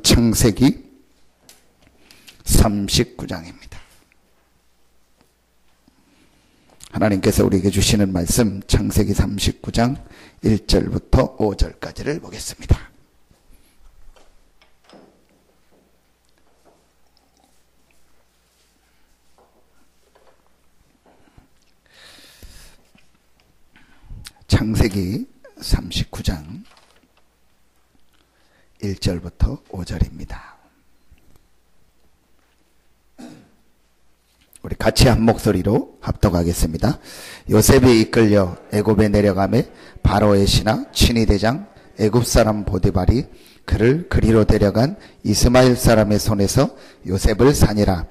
창세기 39장입니다. 하나님께서 우리에게 주시는 말씀 창세기 39장 1절부터 5절까지를 보겠습니다. 창세기 39장 1절부터 5절입니다. 우리 같이 한 목소리로 합독하겠습니다. 요셉이 이끌려 애굽에 내려가매 바로의 신하 친위대장 애굽 사람 보디발이 그를 그리로 데려간 이스마엘 사람의 손에서 요셉을 사니라.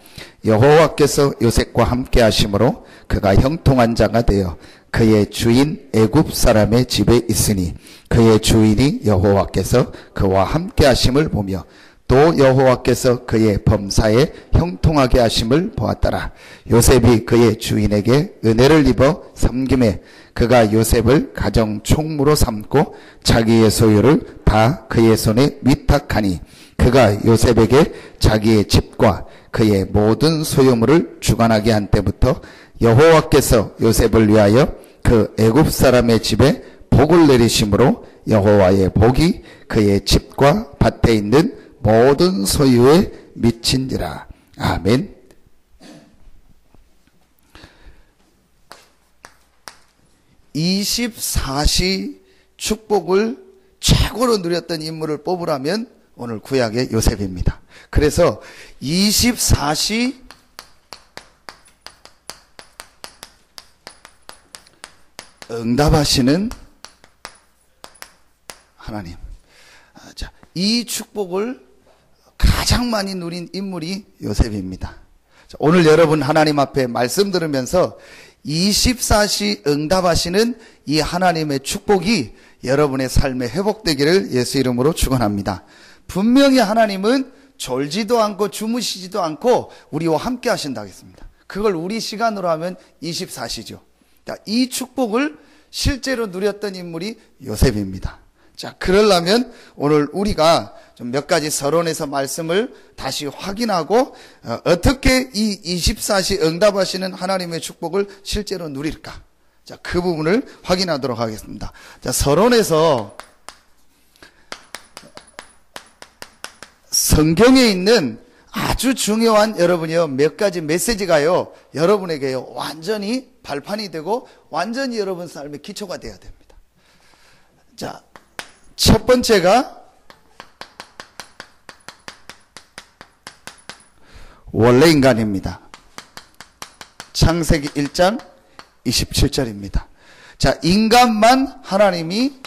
여호와께서 요셉과 함께 하심으로 그가 형통한 자가 되어 그의 주인 애굽 사람의 집에 있으니 그의 주인이 여호와께서 그와 함께 하심을 보며 또 여호와께서 그의 범사에 형통하게 하심을 보았더라. 요셉이 그의 주인에게 은혜를 입어 섬김에 그가 요셉을 가정 총무로 삼고 자기의 소유를 다 그의 손에 위탁하니 그가 요셉에게 자기의 집과 그의 모든 소유물을 주관하게 한 때부터 여호와께서 요셉을 위하여 그 애굽 사람의 집에 복을 내리심으로 여호와의 복이 그의 집과 밭에 있는 모든 소유에 미친지라. 아멘. (24시) 축복을 최고로 누렸던 인물을 뽑으라면 오늘 구약의 요셉입니다. 그래서 24시 응답하시는 하나님. 자, 이 축복을 가장 많이 누린 인물이 요셉입니다. 자, 오늘 여러분 하나님 앞에 말씀 들으면서 24시 응답하시는 이 하나님의 축복이 여러분의 삶에 회복되기를 예수 이름으로 축원합니다. 분명히 하나님은 졸지도 않고 주무시지도 않고 우리와 함께 하신다고 했습니다. 그걸 우리 시간으로 하면 24시죠. 자, 이 축복을 실제로 누렸던 인물이 요셉입니다. 자, 그러려면 오늘 우리가 좀 몇 가지 서론에서 말씀을 다시 확인하고 어떻게 이 24시 응답하시는 하나님의 축복을 실제로 누릴까? 자, 그 부분을 확인하도록 하겠습니다. 자, 서론에서 성경에 있는 아주 중요한 여러분이요 몇 가지 메시지가요 여러분에게요 완전히 발판이 되고 완전히 여러분 삶의 기초가 되어야 됩니다. 자, 첫 번째가 원래 인간입니다. 창세기 1장 27절입니다. 자, 인간만 하나님이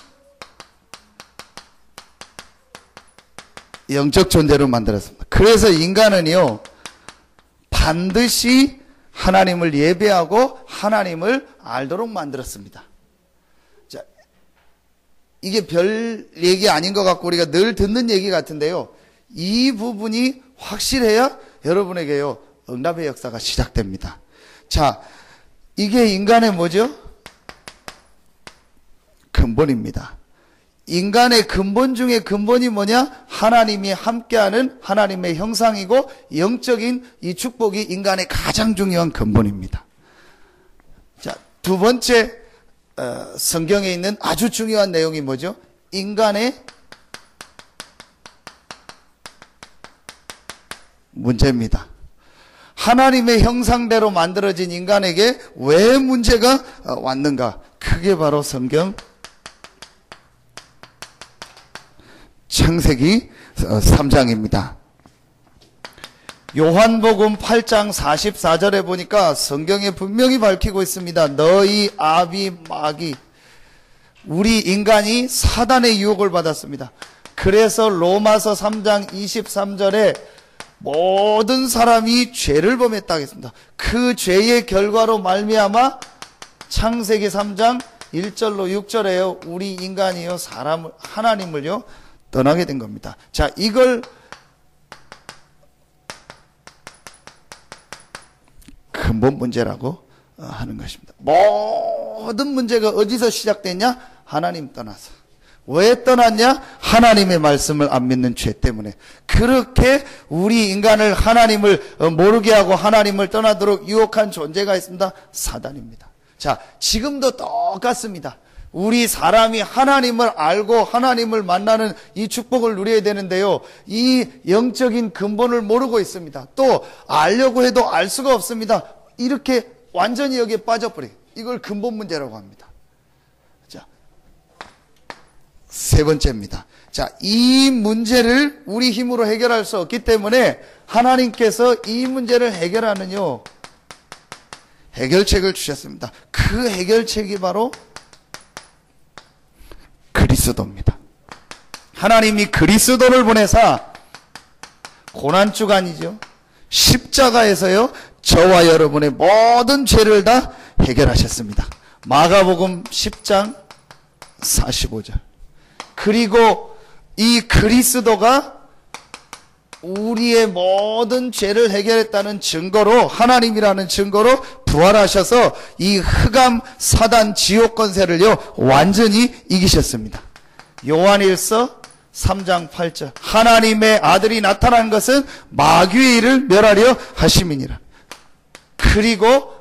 영적 존재로 만들었습니다. 그래서 인간은요 반드시 하나님을 예배하고 하나님을 알도록 만들었습니다. 자, 이게 별 얘기 아닌 것 같고 우리가 늘 듣는 얘기 같은데요, 이 부분이 확실해야 여러분에게요 응답의 역사가 시작됩니다. 자, 이게 인간의 뭐죠? 근본입니다. 인간의 근본 중에 근본이 뭐냐? 하나님이 함께하는 하나님의 형상이고 영적인 이 축복이 인간의 가장 중요한 근본입니다. 자, 두 번째 성경에 있는 아주 중요한 내용이 뭐죠? 인간의 문제입니다. 하나님의 형상대로 만들어진 인간에게 왜 문제가 왔는가? 그게 바로 성경 창세기 3장입니다. 요한복음 8장 44절에 보니까 성경에 분명히 밝히고 있습니다. 너희 아비 마귀, 우리 인간이 사단의 유혹을 받았습니다. 그래서 로마서 3장 23절에 모든 사람이 죄를 범했다고 했습니다. 그 죄의 결과로 말미암아 창세기 3장 1절로 6절에요 우리 인간이요 사람을 하나님을요 떠나게 된 겁니다. 자, 이걸 근본 문제라고 하는 것입니다. 모든 문제가 어디서 시작됐냐? 하나님 떠나서. 왜 떠났냐? 하나님의 말씀을 안 믿는 죄 때문에. 그렇게 우리 인간을 하나님을 모르게 하고 하나님을 떠나도록 유혹한 존재가 있습니다. 사단입니다. 자, 지금도 똑같습니다. 우리 사람이 하나님을 알고 하나님을 만나는 이 축복을 누려야 되는데요. 이 영적인 근본을 모르고 있습니다. 또 알려고 해도 알 수가 없습니다. 이렇게 완전히 여기에 빠져버려요. 이걸 근본 문제라고 합니다. 자, 세 번째입니다. 자, 이 문제를 우리 힘으로 해결할 수 없기 때문에 하나님께서 이 문제를 해결하는요, 해결책을 주셨습니다. 그 해결책이 바로 그리스도입니다. 하나님이 그리스도를 보내사 고난주간이죠. 십자가에서요, 저와 여러분의 모든 죄를 다 해결하셨습니다. 마가복음 10장 45절. 그리고 이 그리스도가 우리의 모든 죄를 해결했다는 증거로, 하나님이라는 증거로 부활하셔서 이 흑암 사단 지옥 권세를요 완전히 이기셨습니다. 요한일서 3장 8절. 하나님의 아들이 나타난 것은 마귀의 일을 멸하려 하심이니라. 그리고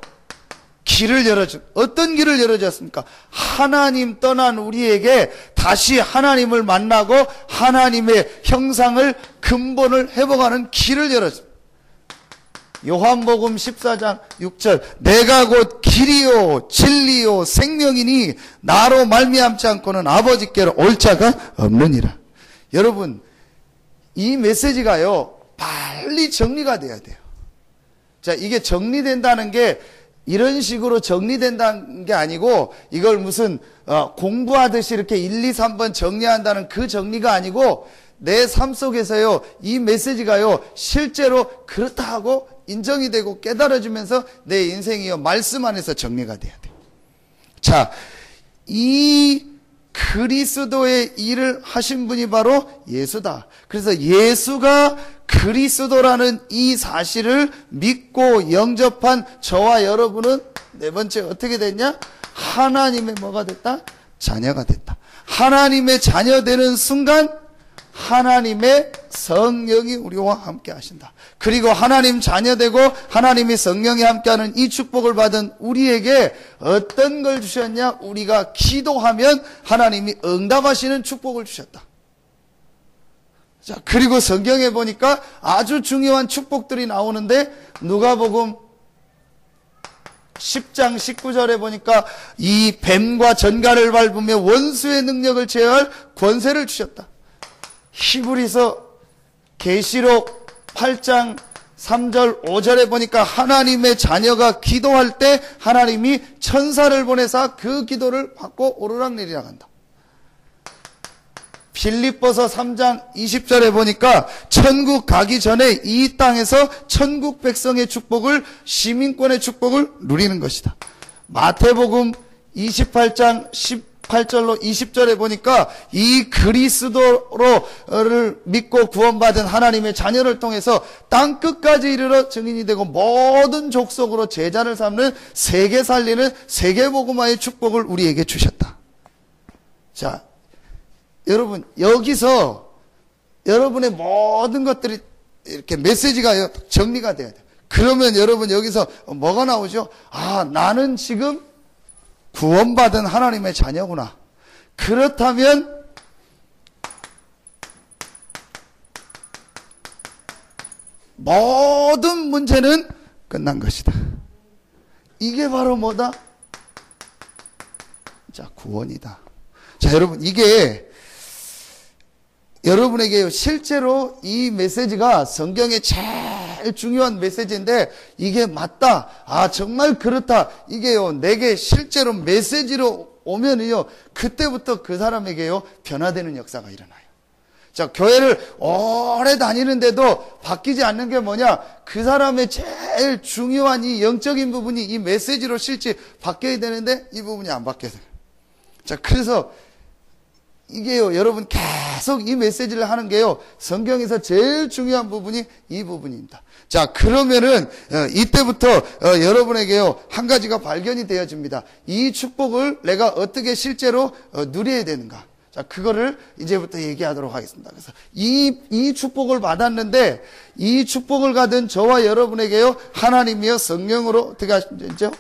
길을 열어준, 어떤 길을 열어줬습니까? 하나님 떠난 우리에게 다시 하나님을 만나고 하나님의 형상을, 근본을 회복하는 길을 열어줍니다. 요한복음 14장 6절. 내가 곧 길이요 진리요 생명이니 나로 말미암지 않고는 아버지께로 올 자가 없느니라. 여러분, 이 메시지가요 빨리 정리가 돼야 돼요. 자, 이게 정리된다는 게 이런 식으로 정리된다는 게 아니고, 이걸 무슨 공부하듯이 이렇게 1, 2, 3번 정리한다는 그 정리가 아니고, 내 삶 속에서요 이 메시지가요 실제로 그렇다 하고 인정이 되고 깨달아지면서 내 인생이요 말씀 안에서 정리가 돼야 돼요. 자, 이 그리스도의 일을 하신 분이 바로 예수다. 그래서 예수가 그리스도라는 이 사실을 믿고 영접한 저와 여러분은 네 번째 어떻게 됐냐? 하나님의 뭐가 됐다? 자녀가 됐다. 하나님의 자녀 되는 순간 하나님의 성령이 우리와 함께 하신다. 그리고 하나님 자녀 되고 하나님이 성령이 함께하는 이 축복을 받은 우리에게 어떤 걸 주셨냐? 우리가 기도하면 하나님이 응답하시는 축복을 주셨다. 자, 그리고 성경에 보니까 아주 중요한 축복들이 나오는데, 누가복음 10장 19절에 보니까 이 뱀과 전갈을 밟으며 원수의 능력을 제어할 권세를 주셨다. 히브리서 계시록 8장 3절 5절에 보니까 하나님의 자녀가 기도할 때 하나님이 천사를 보내사 그 기도를 받고 오르락내리락 한다. 빌립보서 3장 20절에 보니까 천국 가기 전에 이 땅에서 천국 백성의 축복을, 시민권의 축복을 누리는 것이다. 마태복음 28장 18절로 20절에 보니까 이 그리스도를 믿고 구원받은 하나님의 자녀를 통해서 땅 끝까지 이르러 증인이 되고 모든 족속으로 제자를 삼는 세계 살리는 세계복음화의 축복을 우리에게 주셨다. 자, 여러분, 여기서 여러분의 모든 것들이 이렇게 메시지가 정리가 돼야 돼요. 그러면 여러분 여기서 뭐가 나오죠? 아, 나는 지금 구원받은 하나님의 자녀구나. 그렇다면 모든 문제는 끝난 것이다. 이게 바로 뭐다? 자, 구원이다. 자, 여러분, 이게 여러분에게 실제로 이 메시지가 성경의 제일 중요한 메시지인데, 이게 맞다, 아 정말 그렇다, 이게요 내게 실제로 메시지로 오면은요 그때부터 그 사람에게요 변화되는 역사가 일어나요. 자, 교회를 오래 다니는데도 바뀌지 않는 게 뭐냐? 그 사람의 제일 중요한 이 영적인 부분이 이 메시지로 실제 바뀌어야 되는데 이 부분이 안 바뀌어요. 자, 그래서 이게요, 여러분 계속 이 메시지를 하는 게요, 성경에서 제일 중요한 부분이 이 부분입니다. 자, 그러면은 이때부터 여러분에게요 한 가지가 발견이 되어집니다. 이 축복을 내가 어떻게 실제로 누려야 되는가? 자, 그거를 이제부터 얘기하도록 하겠습니다. 그래서 이 축복을 받았는데, 이 축복을 받은 저와 여러분에게요, 하나님이요, 성령으로 어떻게 하시죠?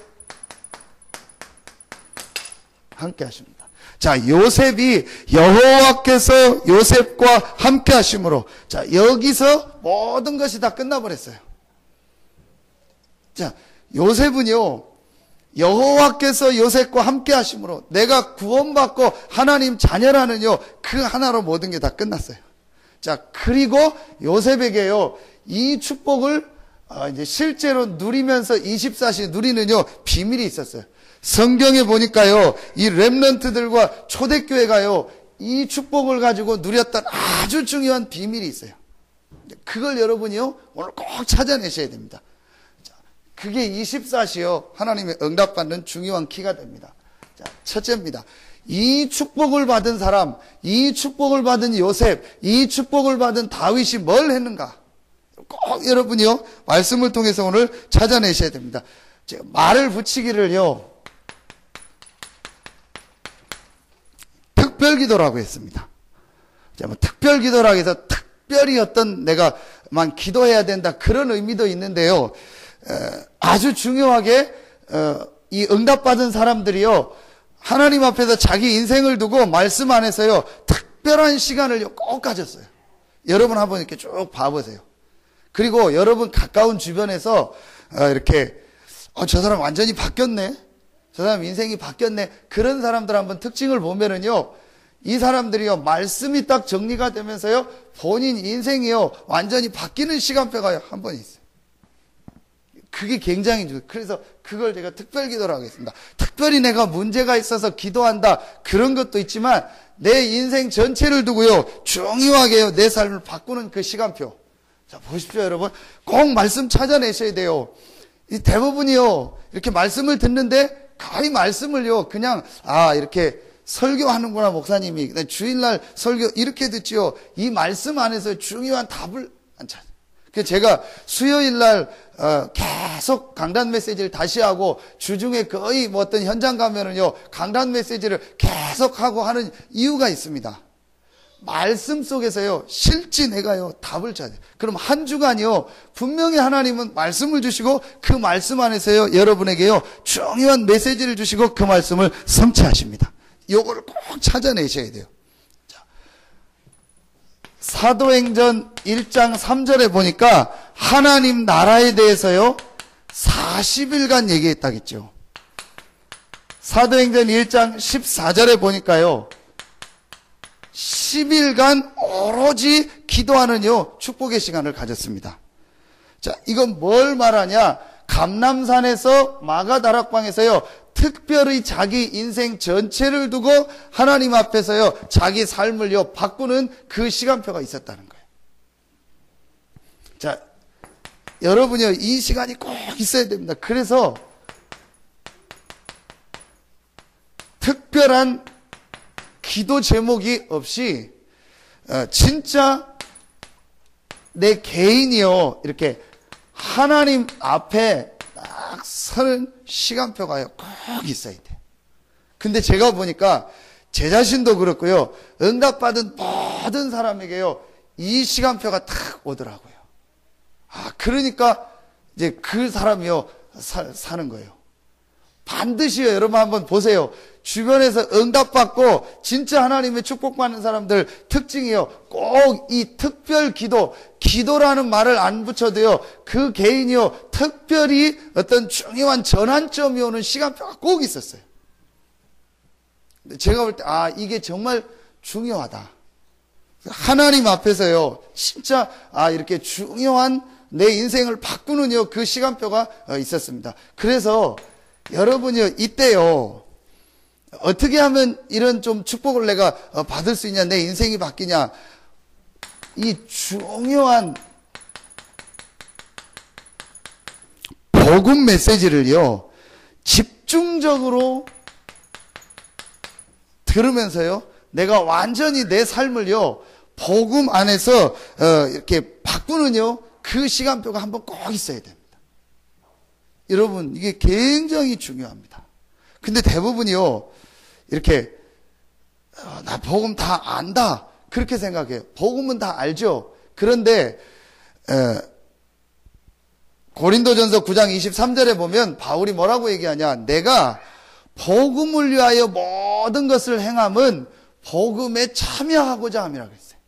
함께 하십니다. 자, 요셉이 여호와께서 요셉과 함께 하심으로, 자, 여기서 모든 것이 다 끝나버렸어요. 자, 요셉은요, 여호와께서 요셉과 함께 하심으로 내가 구원받고 하나님 자녀라는요, 그 하나로 모든 게 다 끝났어요. 자, 그리고 요셉에게요, 이 축복을 이제 실제로 누리면서 24시 누리는요, 비밀이 있었어요. 성경에 보니까요, 이 렘넌트들과 초대교회가요, 이 축복을 가지고 누렸던 아주 중요한 비밀이 있어요. 그걸 여러분이요, 오늘 꼭 찾아내셔야 됩니다. 그게 24시요, 하나님의 응답받는 중요한 키가 됩니다. 자, 첫째입니다. 이 축복을 받은 사람, 이 축복을 받은 요셉, 이 축복을 받은 다윗이 뭘 했는가? 꼭 여러분이요, 말씀을 통해서 오늘 찾아내셔야 됩니다. 제가 말을 붙이기를요, 특별기도라고 했습니다. 자, 뭐 특별기도라고 해서 특별히 어떤 내가만 기도해야 된다, 그런 의미도 있는데요. 아주 중요하게 이 응답받은 사람들이요, 하나님 앞에서 자기 인생을 두고 말씀 안에서요, 특별한 시간을 꼭 가졌어요. 여러분 한번 이렇게 쭉 봐보세요. 그리고 여러분 가까운 주변에서 이렇게 저 사람 완전히 바뀌었네, 저 사람 인생이 바뀌었네, 그런 사람들 한번 특징을 보면은요, 이 사람들이요, 말씀이 딱 정리가 되면서요, 본인 인생이요, 완전히 바뀌는 시간표가 한 번 있어요. 그게 굉장히 중요해요. 그래서 그걸 제가 특별기도라고 했습니다. 특별히 내가 문제가 있어서 기도한다, 그런 것도 있지만 내 인생 전체를 두고요, 중요하게요, 내 삶을 바꾸는 그 시간표. 자, 보십시오, 여러분. 꼭 말씀 찾아내셔야 돼요. 이 대부분이요, 이렇게 말씀을 듣는데 거의 말씀을요, 그냥 이렇게 설교하는구나, 목사님이 주일날 설교 이렇게 듣지요. 이 말씀 안에서 중요한 답을 안 찾아요. 그래서 제가 수요일날 계속 강단 메시지를 다시 하고, 주중에 거의 뭐 어떤 현장 가면은요, 강단 메시지를 계속 하고 하는 이유가 있습니다. 말씀 속에서요, 실제 내가요, 답을 찾아요. 그럼 한 주간이요, 분명히 하나님은 말씀을 주시고, 그 말씀 안에서요, 여러분에게요, 중요한 메시지를 주시고, 그 말씀을 성취하십니다. 요거를 꼭 찾아내셔야 돼요. 사도행전 1장 3절에 보니까 하나님 나라에 대해서요, 40일간 얘기했다겠죠. 사도행전 1장 14절에 보니까요, 10일간 오로지 기도하는요, 축복의 시간을 가졌습니다. 자, 이건 뭘 말하냐? 감람산에서 마가다락방에서요, 특별히 자기 인생 전체를 두고 하나님 앞에서요, 자기 삶을요, 바꾸는 그 시간표가 있었다는 거예요. 자, 여러분이요, 이 시간이 꼭 있어야 됩니다. 그래서 특별한 기도 제목이 없이 진짜 내 개인이요, 이렇게 하나님 앞에 딱 서는 시간표가요, 꼭 있어야 돼. 근데 제가 보니까 제 자신도 그렇고요, 응답받은 모든 사람에게요, 이 시간표가 딱 오더라고요. 그러니까 이제 그 사람이요, 사는 거예요. 반드시요, 여러분 한번 보세요. 주변에서 응답받고 진짜 하나님의 축복받는 사람들 특징이요, 꼭 이 특별 기도라는 말을 안 붙여도요, 그 개인이요, 특별히 어떤 중요한 전환점이 오는 시간표가 꼭 있었어요. 제가 볼 때 이게 정말 중요하다. 하나님 앞에서요, 진짜 이렇게 중요한 내 인생을 바꾸는 그 시간표가 있었습니다. 그래서 여러분이요, 이때요, 어떻게 하면 이런 좀 축복을 내가 받을 수 있냐, 내 인생이 바뀌냐, 이 중요한 복음 메시지를요, 집중적으로 들으면서요, 내가 완전히 내 삶을요, 복음 안에서 이렇게 바꾸는요, 그 시간표가 한번 꼭 있어야 됩니다. 여러분, 이게 굉장히 중요합니다. 근데 대부분이요, 이렇게 나 복음 다 안다. 그렇게 생각해요. 복음은 다 알죠. 그런데 고린도전서 9장 23절에 보면 바울이 뭐라고 얘기하냐. 내가 복음을 위하여 모든 것을 행함은 복음에 참여하고자 함이라고 했어요.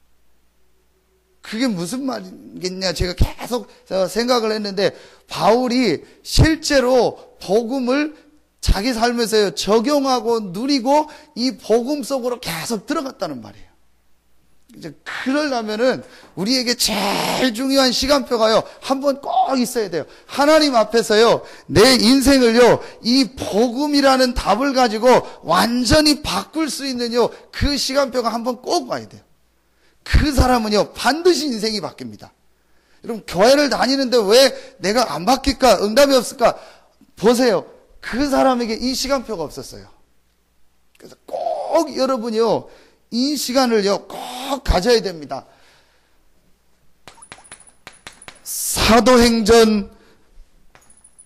그게 무슨 말이겠냐. 제가 계속 생각을 했는데 바울이 실제로 복음을 자기 삶에서 적용하고 누리고 이 복음 속으로 계속 들어갔다는 말이에요. 이제 그러려면은 우리에게 제일 중요한 시간표가요, 한번 꼭 있어야 돼요. 하나님 앞에서요, 내 인생을요, 이 복음이라는 답을 가지고 완전히 바꿀 수 있는요, 그 시간표가 한번 꼭 와야 돼요. 그 사람은요, 반드시 인생이 바뀝니다. 여러분, 교회를 다니는데 왜 내가 안 바뀔까? 응답이 없을까? 보세요. 그 사람에게 이 시간표가 없었어요. 그래서 꼭 여러분이요, 이 시간을요, 꼭 가져야 됩니다. 사도행전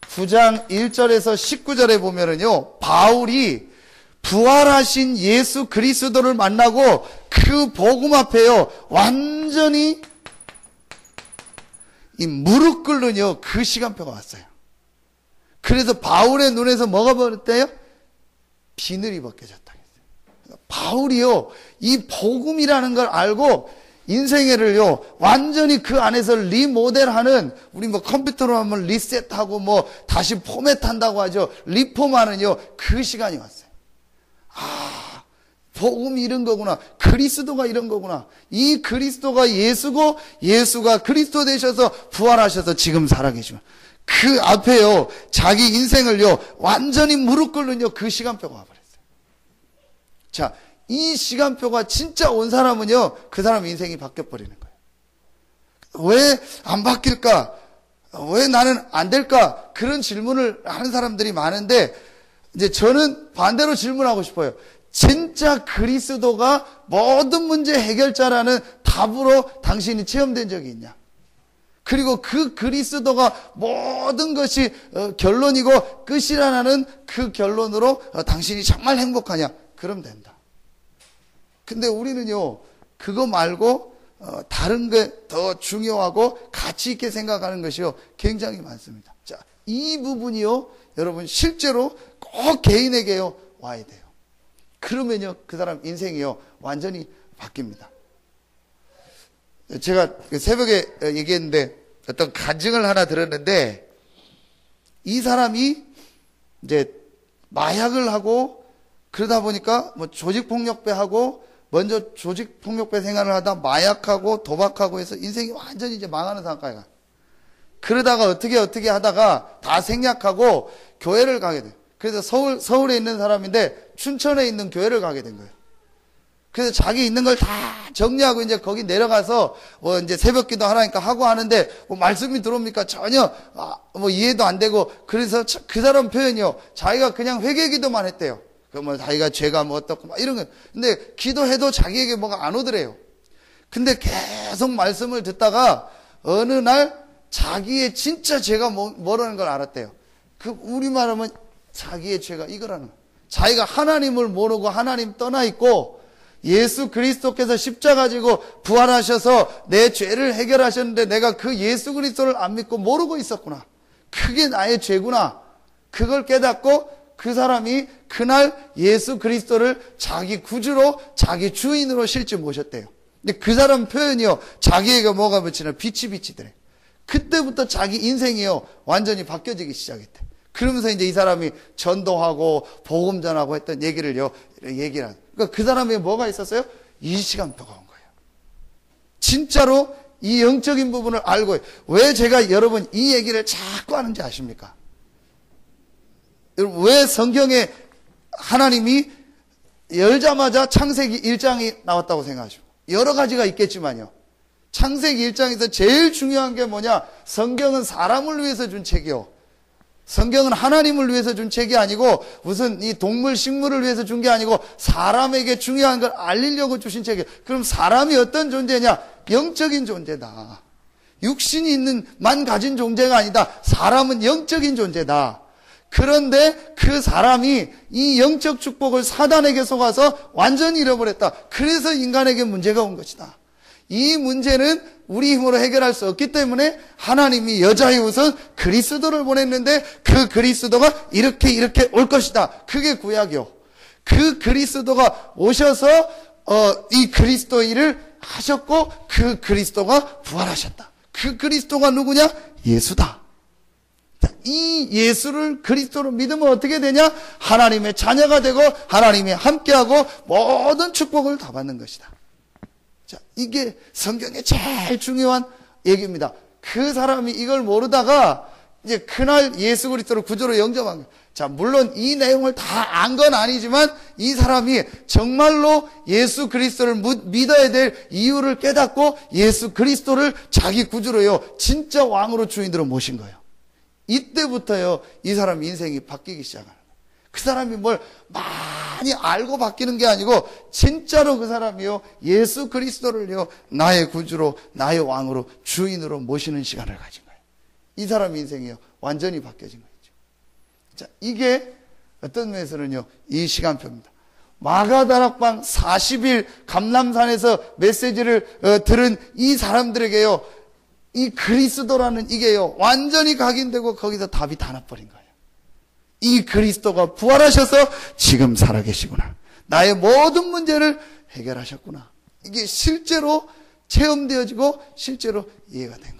9장 1절에서 19절에 보면은요, 바울이 부활하신 예수 그리스도를 만나고 그 복음 앞에요, 완전히 이 무릎 꿇는요, 그 시간표가 왔어요. 그래서 바울의 눈에서 뭐가 벗었대요? 비늘이 벗겨졌다. 바울이요, 이 복음이라는 걸 알고 인생애를요, 완전히 그 안에서 리모델하는, 우리 뭐 컴퓨터로 하면 리셋하고 뭐 다시 포맷한다고 하죠. 리폼하는요, 그 시간이 왔어요. 아, 복음이 이런 거구나. 그리스도가 이런 거구나. 이 그리스도가 예수고, 예수가 그리스도 되셔서 부활하셔서 지금 살아계시고, 그 앞에요, 자기 인생을요, 완전히 무릎 꿇는요, 그 시간표가 와버렸어요. 자, 이 시간표가 진짜 온 사람은요, 그 사람 인생이 바뀌어버리는 거예요. 왜 안 바뀔까? 왜 나는 안 될까? 그런 질문을 하는 사람들이 많은데, 이제 저는 반대로 질문하고 싶어요. 진짜 그리스도가 모든 문제 해결자라는 답으로 당신이 체험된 적이 있냐? 그리고 그 그리스도가 모든 것이 결론이고 끝이라는 그 결론으로 당신이 정말 행복하냐? 그럼 된다. 근데 우리는요, 그거 말고 다른 게 더 중요하고 가치 있게 생각하는 것이요, 굉장히 많습니다. 자, 이 부분이요, 여러분 실제로 꼭 개인에게요, 와야 돼요. 그러면요, 그 사람 인생이요, 완전히 바뀝니다. 제가 새벽에 얘기했는데 어떤 간증을 하나 들었는데, 이 사람이 이제 마약을 하고 그러다 보니까 뭐 조직폭력배하고, 먼저 조직폭력배 생활을 하다 마약하고 도박하고 해서 인생이 완전히 이제 망하는 상황까지 가. 그러다가 어떻게 하다가 다 생략하고 교회를 가게 돼요. 그래서 서울에 있는 사람인데 춘천에 있는 교회를 가게 된 거예요. 그래서 자기 있는 걸 다 정리하고 이제 거기 내려가서 뭐 이제 새벽 기도 하라니까 하고 하는데 뭐 말씀이 들어옵니까? 전혀 뭐 이해도 안 되고, 그래서 그 사람 표현이요, 자기가 그냥 회개 기도만 했대요. 그 뭐 자기가 죄가 뭐 어떻고 막 이런 거. 근데 기도해도 자기에게 뭐가 안 오더래요. 근데 계속 말씀을 듣다가 어느 날 자기의 진짜 죄가 뭐라는 걸 알았대요. 그 우리말 하면 자기의 죄가 이거라는 거예요. 자기가 하나님을 모르고 하나님 떠나 있고, 예수 그리스도께서 십자가 지고 부활하셔서 내 죄를 해결하셨는데 내가 그 예수 그리스도를 안 믿고 모르고 있었구나. 그게 나의 죄구나. 그걸 깨닫고 그 사람이 그날 예수 그리스도를 자기 구주로, 자기 주인으로 실제 모셨대요. 근데 그 사람 표현이요, 자기에게 뭐가 비치나 빛이 비치더래. 그때부터 자기 인생이요, 완전히 바뀌어지기 시작했대. 그러면서 이제 이 사람이 전도하고 복음 전하고 했던 얘기를 하는. 그러니까 그 사람에게 뭐가 있었어요? 이 시간표가 온 거예요. 진짜로 이 영적인 부분을 알고, 왜 제가 여러분 이 얘기를 자꾸 하는지 아십니까? 왜 성경에 하나님이 열자마자 창세기 1장이 나왔다고 생각하십니까? 여러 가지가 있겠지만요, 창세기 1장에서 제일 중요한 게 뭐냐? 성경은 사람을 위해서 준 책이요, 성경은 하나님을 위해서 준 책이 아니고 무슨 이 동물 식물을 위해서 준 게 아니고 사람에게 중요한 걸 알리려고 주신 책이에요. 그럼 사람이 어떤 존재냐? 영적인 존재다. 육신이 있는 만 가진 존재가 아니다. 사람은 영적인 존재다. 그런데 그 사람이 이 영적 축복을 사단에게 속아서 완전히 잃어버렸다. 그래서 인간에게 문제가 온 것이다. 이 문제는 우리 힘으로 해결할 수 없기 때문에 하나님이 여자의 우선 그리스도를 보냈는데 그 그리스도가 이렇게 올 것이다. 그게 구약이요. 그 그리스도가 오셔서 이 그리스도 일을 하셨고 그 그리스도가 부활하셨다. 그 그리스도가 누구냐? 예수다. 이 예수를 그리스도로 믿으면 어떻게 되냐? 하나님의 자녀가 되고 하나님이 함께하고 모든 축복을 다 받는 것이다. 자, 이게 성경의 제일 중요한 얘기입니다. 그 사람이 이걸 모르다가 이제 그날 예수 그리스도를 구주로 영접한 거예요. 자, 물론 이 내용을 다 안 건 아니지만 이 사람이 정말로 예수 그리스도를 믿어야 될 이유를 깨닫고 예수 그리스도를 자기 구주로요, 진짜 왕으로 주인으로 모신 거예요. 이때부터요, 이 사람 인생이 바뀌기 시작하는 거예요. 그 사람이 뭘 많이 알고 바뀌는 게 아니고 진짜로 그 사람이요, 예수 그리스도를요, 나의 구주로, 나의 왕으로, 주인으로 모시는 시간을 가진 거예요. 이 사람 인생이요, 완전히 바뀌어진 거예요. 자, 이게 어떤 면에서는요, 이 시간표입니다. 마가다락방 40일 감람산에서 메시지를 들은 이 사람들에게요, 이 그리스도라는 이게요, 완전히 각인되고 거기서 답이 다 나버린 거예요. 이 그리스도가 부활하셔서 지금 살아계시구나. 나의 모든 문제를 해결하셨구나. 이게 실제로 체험되어지고 실제로 이해가 된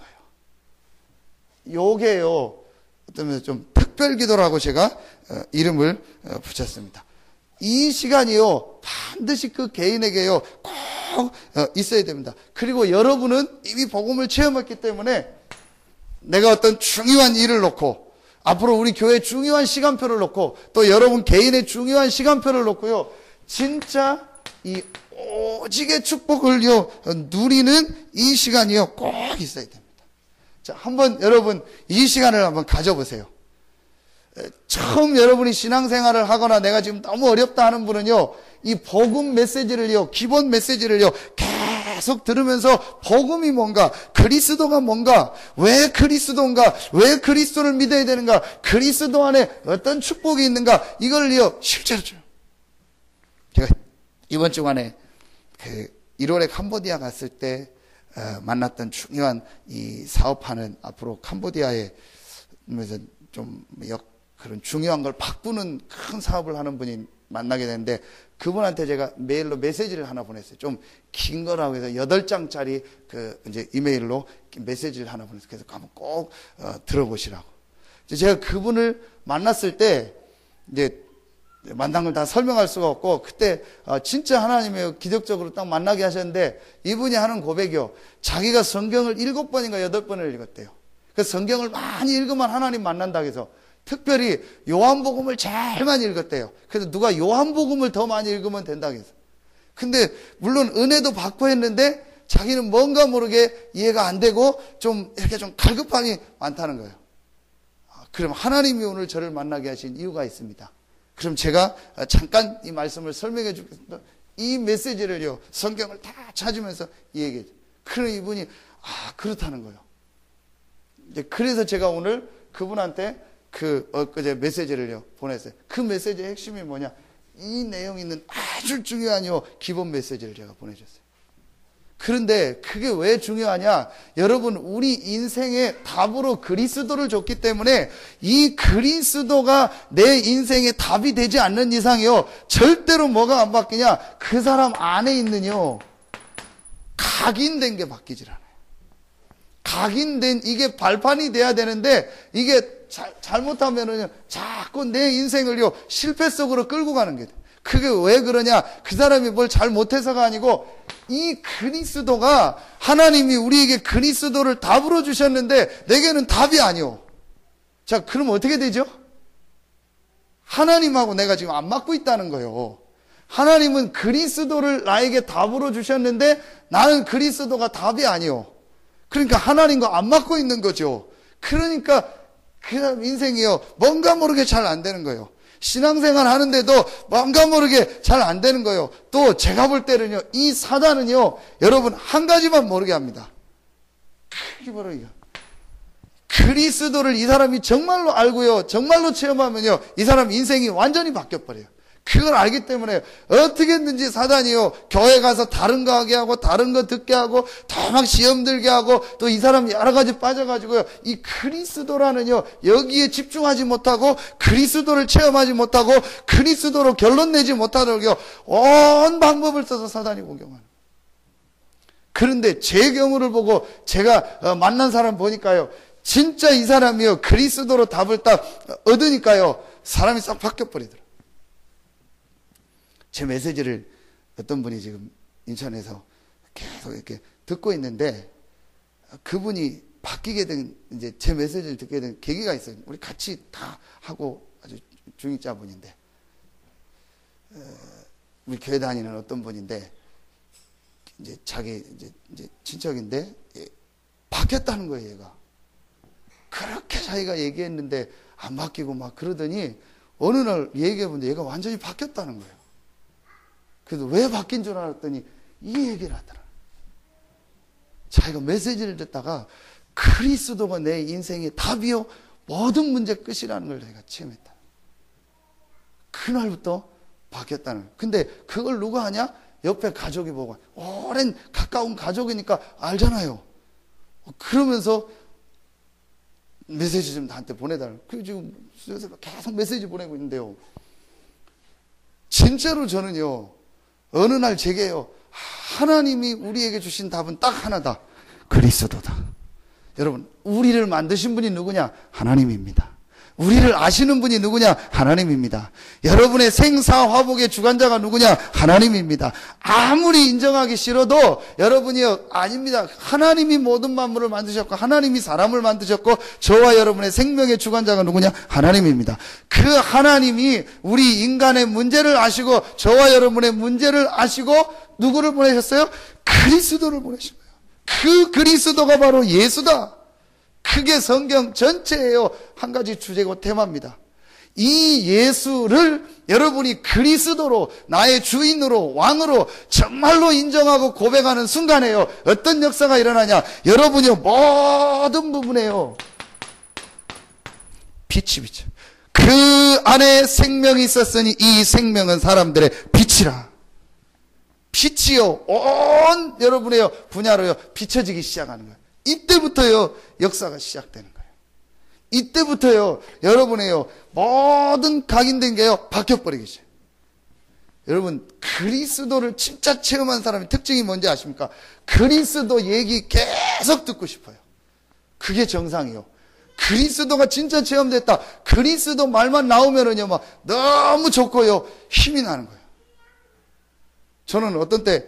거예요. 요게요, 어떤 면에서 좀 특별기도라고 제가 이름을 붙였습니다. 이 시간이요, 반드시 그 개인에게요, 꼭 있어야 됩니다. 그리고 여러분은 이미 복음을 체험했기 때문에 내가 어떤 중요한 일을 놓고, 앞으로 우리 교회 중요한 시간표를 놓고, 또 여러분 개인의 중요한 시간표를 놓고요, 진짜 이 오직의 축복을요, 누리는 이 시간이요, 꼭 있어야 됩니다. 자, 한번 여러분 이 시간을 한번 가져보세요. 처음 여러분이 신앙생활을 하거나 내가 지금 너무 어렵다 하는 분은요, 이 복음 메시지를요, 기본 메시지를요, 계속 들으면서 복음이 뭔가, 그리스도가 뭔가, 왜 그리스도인가, 왜 그리스도를 믿어야 되는가, 그리스도 안에 어떤 축복이 있는가, 이걸요, 실제로 줘요. 제가 이번 주간에 1월에 캄보디아 갔을 때 만났던 중요한 이 사업하는, 앞으로 캄보디아에 좀 그런 중요한 걸 바꾸는 큰 사업을 하는 분이 만나게 됐는데, 그분한테 제가 메일로 메시지를 하나 보냈어요. 좀 긴 거라고 해서 8장짜리 이제 이메일로 메시지를 하나 보냈어요. 그래서 한번 꼭 들어보시라고. 제가 그분을 만났을 때 이제 만난 걸 다 설명할 수가 없고, 그때 진짜 하나님의 기적적으로 딱 만나게 하셨는데, 이분이 하는 고백이요, 자기가 성경을 7번인가 8번을 읽었대요. 그래서 성경을 많이 읽으면 하나님 만난다고 해서 특별히 요한복음을 제일 많이 읽었대요. 그래서 누가 요한복음을 더 많이 읽으면 된다고 해서. 근데 물론 은혜도 받고 했는데 자기는 뭔가 모르게 이해가 안 되고 좀 이렇게 좀 갈급함이 많다는 거예요. 그럼 하나님이 오늘 저를 만나게 하신 이유가 있습니다. 그럼 제가 잠깐 이 말씀을 설명해 주겠습니다. 이 메시지를요, 성경을 다 찾으면서 얘기해 줘요. 그럼 이분이 그렇다는 거예요. 그래서 제가 오늘 그분한테 엊그제 메시지를요, 보냈어요. 그 메시지의 핵심이 뭐냐? 이 내용이 있는 아주 중요한 기본 메시지를 제가 보내줬어요. 그런데 그게 왜 중요하냐? 여러분, 우리 인생의 답으로 그리스도를 줬기 때문에 이 그리스도가 내 인생의 답이 되지 않는 이상이요, 절대로 뭐가 안 바뀌냐? 그 사람 안에 있는요, 각인된 게 바뀌질 않아요. 각인된 이게 발판이 돼야 되는데, 이게 잘못하면은 자꾸 내 인생을요, 실패 속으로 끌고 가는 게 돼. 그게 왜 그러냐? 그 사람이 뭘 잘못해서가 아니고, 이 그리스도가, 하나님이 우리에게 그리스도를 답으로 주셨는데 내게는 답이 아니오. 자, 그럼 어떻게 되죠? 하나님하고 내가 지금 안 맞고 있다는 거예요. 하나님은 그리스도를 나에게 답으로 주셨는데 나는 그리스도가 답이 아니오. 그러니까 하나님과 안 맞고 있는 거죠. 그러니까 그 사람 인생이요, 뭔가 모르게 잘 안 되는 거예요. 신앙생활 하는데도 뭔가 모르게 잘 안 되는 거예요. 또 제가 볼 때는요, 이 사단은요, 여러분 한 가지만 모르게 합니다. 크게 모르게. 그리스도를 이 사람이 정말로 알고요, 정말로 체험하면요, 이 사람 인생이 완전히 바뀌어버려요. 그걸 알기 때문에 어떻게든지 사단이요, 교회 가서 다른 거 하게 하고, 다른 거 듣게 하고, 더 막 시험 들게 하고, 또 이 사람 여러 가지 빠져가지고요, 이 그리스도라는요, 여기에 집중하지 못하고, 그리스도를 체험하지 못하고, 그리스도로 결론 내지 못하도록요, 온 방법을 써서 사단이 공격하는. 그런데 제 경우를 보고 제가 만난 사람 보니까요, 진짜 이 사람이요, 그리스도로 답을 딱 얻으니까요, 사람이 싹 바뀌어버리더라고요. 제 메시지를 어떤 분이 지금 인천에서 계속 이렇게 듣고 있는데, 그분이 바뀌게 된, 이제 제 메시지를 듣게 된 계기가 있어요. 우리 같이 다 하고 아주 중직자분인데, 우리 교회 다니는 어떤 분인데, 이제 자기 이제 친척인데, 바뀌었다는 거예요, 얘가. 그렇게 자기가 얘기했는데 안 바뀌고 막 그러더니 어느 날 얘기해보는데 얘가 완전히 바뀌었다는 거예요. 그래서 왜 바뀐 줄 알았더니 이 얘기를 하더라. 자기가 메시지를 듣다가 그리스도가 내 인생의 답이요, 모든 문제 끝이라는 걸 내가 체험했다. 그날부터 바뀌었다는 거예요. 근데 그걸 누가 하냐? 옆에 가족이 보고, 오랜 가까운 가족이니까 알잖아요. 그러면서 메시지 좀 나한테 보내달라고. 그리고 지금 계속 메시지 보내고 있는데요, 진짜로 저는요, 어느 날 제게요, 하나님이 우리에게 주신 답은 딱 하나다. 그리스도다. 여러분, 우리를 만드신 분이 누구냐? 하나님입니다. 우리를 아시는 분이 누구냐? 하나님입니다. 여러분의 생사화복의 주관자가 누구냐? 하나님입니다. 아무리 인정하기 싫어도 여러분이요, 아닙니다. 하나님이 모든 만물을 만드셨고, 하나님이 사람을 만드셨고, 저와 여러분의 생명의 주관자가 누구냐? 하나님입니다. 그 하나님이 우리 인간의 문제를 아시고, 저와 여러분의 문제를 아시고, 누구를 보내셨어요? 그리스도를 보내신 거예요. 그 그리스도가 바로 예수다. 그게 성경 전체예요. 한 가지 주제고 테마입니다. 이 예수를 여러분이 그리스도로, 나의 주인으로, 왕으로 정말로 인정하고 고백하는 순간에요, 어떤 역사가 일어나냐? 여러분이요, 모든 부분에요, 빛이 비쳐. 그 안에 생명이 있었으니 이 생명은 사람들의 빛이라. 빛이요, 온 여러분의 분야로요, 비춰지기 시작하는 거예요. 이때부터요, 역사가 시작되는 거예요. 이때부터요, 여러분의요, 모든 각인된 게요, 바뀌어버리기 시작해요. 여러분, 그리스도를 진짜 체험한 사람의 특징이 뭔지 아십니까? 그리스도 얘기 계속 듣고 싶어요. 그게 정상이요. 그리스도가 진짜 체험됐다. 그리스도 말만 나오면은요, 막 너무 좋고요, 힘이 나는 거예요. 저는 어떤 때,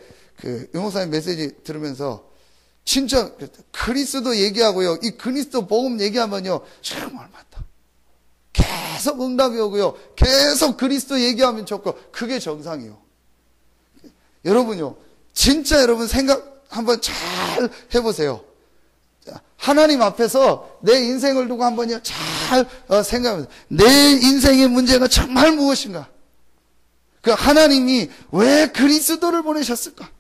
유목사님 메시지 들으면서, 진짜 그리스도 얘기하고요, 이 그리스도 복음 얘기하면요, 정말 맞다. 계속 응답이 오고요, 계속 그리스도 얘기하면 좋고, 그게 정상이에요. 여러분요, 진짜 여러분 생각 한번 잘 해보세요. 하나님 앞에서 내 인생을 두고 한번요, 잘 생각해보세요. 내 인생의 문제가 정말 무엇인가? 그 하나님이 왜 그리스도를 보내셨을까?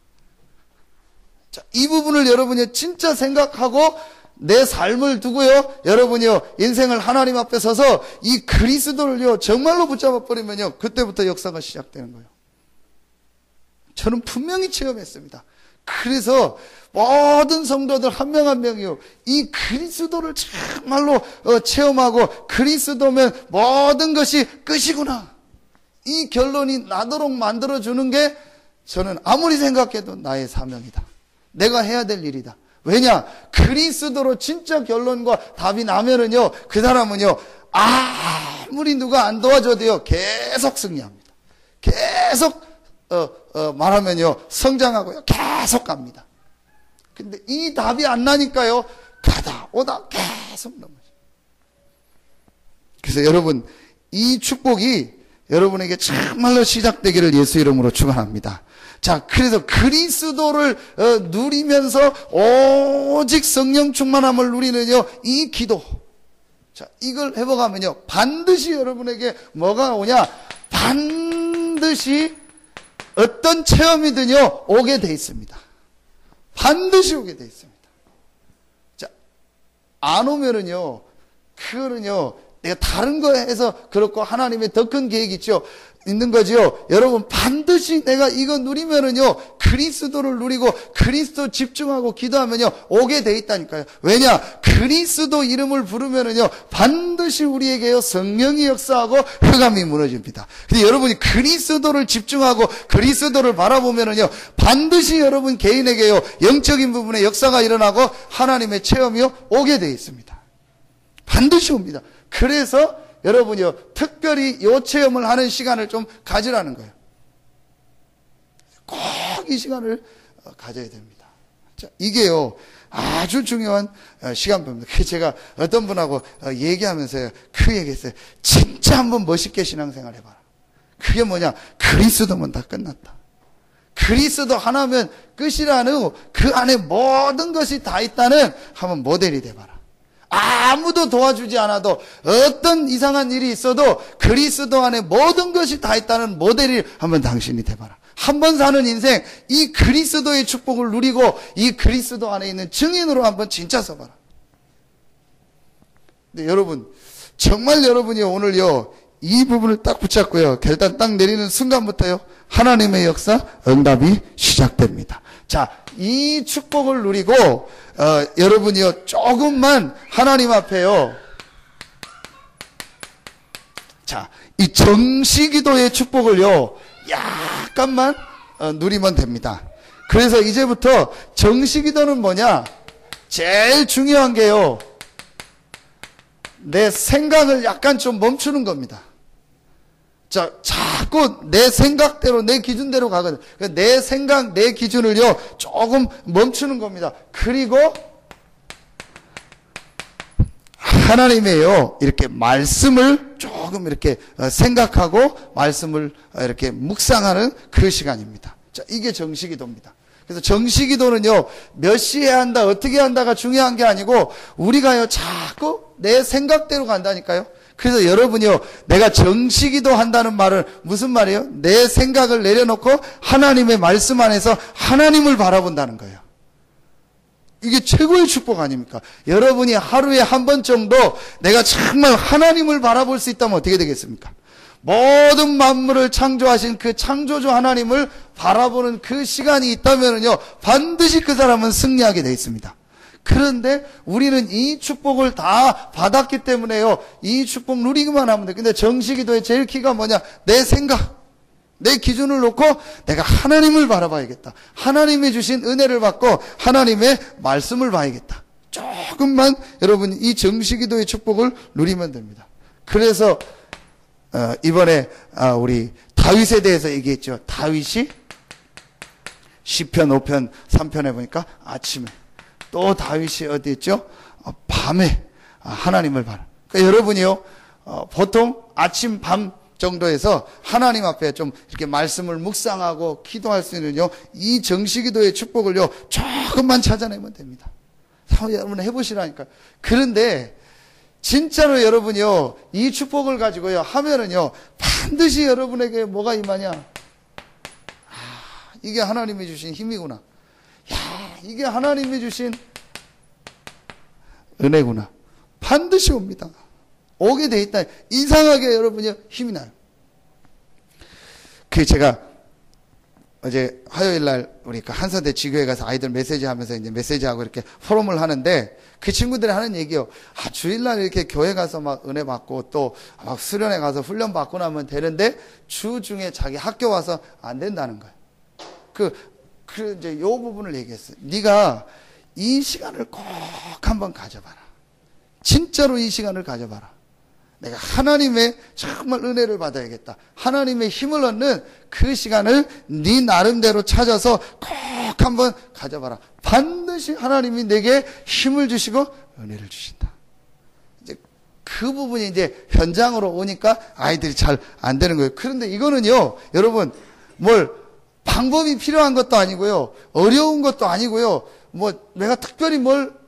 자, 이 부분을 여러분이 진짜 생각하고 내 삶을 두고요, 여러분이요, 인생을 하나님 앞에 서서 이 그리스도를요, 정말로 붙잡아 버리면요, 그때부터 역사가 시작되는 거예요. 저는 분명히 체험했습니다. 그래서 모든 성도들 한 명 한 명이요, 이 그리스도를 정말로 체험하고, 그리스도면 모든 것이 끝이구나, 이 결론이 나도록 만들어주는 게 저는 아무리 생각해도 나의 사명이다. 내가 해야 될 일이다. 왜냐? 그리스도로 진짜 결론과 답이 나면은요, 그 사람은요, 아무리 누가 안 도와줘도요, 계속 승리합니다. 계속, 말하면요, 성장하고요, 계속 갑니다. 근데 이 답이 안 나니까요, 가다, 오다, 계속 넘어져요. 그래서 여러분, 이 축복이 여러분에게 정말로 시작되기를 예수 이름으로 축원합니다. 자, 그래서 그리스도를 누리면서 오직 성령 충만함을 누리는요, 이 기도. 자, 이걸 해보가면요, 반드시 여러분에게 뭐가 오냐? 반드시 어떤 체험이든요, 오게 돼 있습니다. 반드시 오게 돼 있습니다. 자, 안 오면은요, 그거는요, 내가 다른 거 해서 그렇고 하나님의 더 큰 계획이 있는 거지요. 여러분, 반드시 내가 이거 누리면은요, 그리스도를 누리고 그리스도 집중하고 기도하면요, 오게 돼 있다니까요. 왜냐? 그리스도 이름을 부르면은요, 반드시 우리에게요, 성령이 역사하고 흑암이 무너집니다. 근데 여러분이 그리스도를 집중하고 그리스도를 바라보면은요, 반드시 여러분 개인에게요, 영적인 부분에 역사가 일어나고 하나님의 체험이요, 오게 돼 있습니다. 반드시 옵니다. 그래서 여러분이요, 특별히 요 체험을 하는 시간을 좀 가지라는 거예요. 꼭 이 시간을 가져야 됩니다. 자, 이게요, 아주 중요한 시간표입니다. 그래서 제가 어떤 분하고 얘기하면서요, 그 얘기했어요. 진짜 한번 멋있게 신앙생활 해봐라. 그게 뭐냐? 그리스도면 다 끝났다. 그리스도 하나면 끝이라는 그 안에 모든 것이 다 있다는 한번 모델이 돼봐라. 아무도 도와주지 않아도 어떤 이상한 일이 있어도 그리스도 안에 모든 것이 다 있다는 모델이 한번 당신이 돼봐라. 한 번 사는 인생 이 그리스도의 축복을 누리고 이 그리스도 안에 있는 증인으로 한번 진짜 서봐라. 근데 여러분, 정말 여러분이 오늘요, 이 부분을 딱 붙잡고요, 결단 딱 내리는 순간부터요, 하나님의 역사, 응답이 시작됩니다. 자, 이 축복을 누리고 여러분이요, 조금만 하나님 앞에요, 자, 이 정시기도의 축복을요, 약간만 누리면 됩니다. 그래서 이제부터 정시기도는 뭐냐? 제일 중요한 게요, 내 생각을 약간 좀 멈추는 겁니다. 자, 자꾸 내 생각대로, 내 기준대로 가거든. 내 생각, 내 기준을요, 조금 멈추는 겁니다. 그리고 하나님의요, 이렇게 말씀을 조금 이렇게 생각하고 말씀을 이렇게 묵상하는 그 시간입니다. 자, 이게 정시기도입니다. 그래서 정시기도는요, 몇 시에 한다, 어떻게 한다가 중요한 게 아니고, 우리가요, 자꾸 내 생각대로 간다니까요. 그래서 여러분이요, 내가 정시기도 한다는 말은 무슨 말이에요? 내 생각을 내려놓고 하나님의 말씀 안에서 하나님을 바라본다는 거예요. 이게 최고의 축복 아닙니까? 여러분이 하루에 한 번 정도 내가 정말 하나님을 바라볼 수 있다면 어떻게 되겠습니까? 모든 만물을 창조하신 그 창조주 하나님을 바라보는 그 시간이 있다면요, 반드시 그 사람은 승리하게 되어 있습니다. 그런데 우리는 이 축복을 다 받았기 때문에요, 이 축복 누리기만 하면 돼. 근데 정시기도의 제일 키가 뭐냐? 내 생각, 내 기준을 놓고 내가 하나님을 바라봐야겠다. 하나님이 주신 은혜를 받고 하나님의 말씀을 봐야겠다. 조금만 여러분 이 정시기도의 축복을 누리면 됩니다. 그래서 이번에 우리 다윗에 대해서 얘기했죠. 다윗이 시편 5편 3편에 보니까 아침에, 또 다윗이 어디 있죠? 밤에 하나님을 바라. 그러니까 여러분이요, 보통 아침 밤 정도에서 하나님 앞에 좀 이렇게 말씀을 묵상하고 기도할 수 있는요, 이 정시기도의 축복을요, 조금만 찾아내면 됩니다. 여러분 해보시라니까. 그런데 진짜로 여러분이요, 이 축복을 가지고요 하면은요, 반드시 여러분에게 뭐가 임하냐? 이게 하나님이 주신 힘이구나. 이게 하나님이 주신 은혜구나. 반드시 옵니다. 오게 돼 있다. 이상하게 여러분이 힘이 나요. 그 제가 어제 화요일 날 우리 한서대 지교회 가서 아이들 메시지 하면서 이제 메시지하고 이렇게 포럼을 하는데, 그 친구들이 하는 얘기요. 주일날 이렇게 교회 가서 막 은혜 받고 또 막 수련회 가서 훈련 받고 나면 되는데, 주 중에 자기 학교 와서 안 된다는 거예요. 이제 요 부분을 얘기했어요. 네가 이 시간을 꼭 한번 가져봐라. 진짜로 이 시간을 가져봐라. 내가 하나님의 정말 은혜를 받아야겠다. 하나님의 힘을 얻는 그 시간을 네 나름대로 찾아서 꼭 한번 가져봐라. 반드시 하나님이 내게 힘을 주시고 은혜를 주신다. 이제 그 부분이 이제 현장으로 오니까 아이들이 잘 안 되는 거예요. 그런데 이거는요, 여러분, 방법이 필요한 것도 아니고요, 어려운 것도 아니고요, 내가 특별히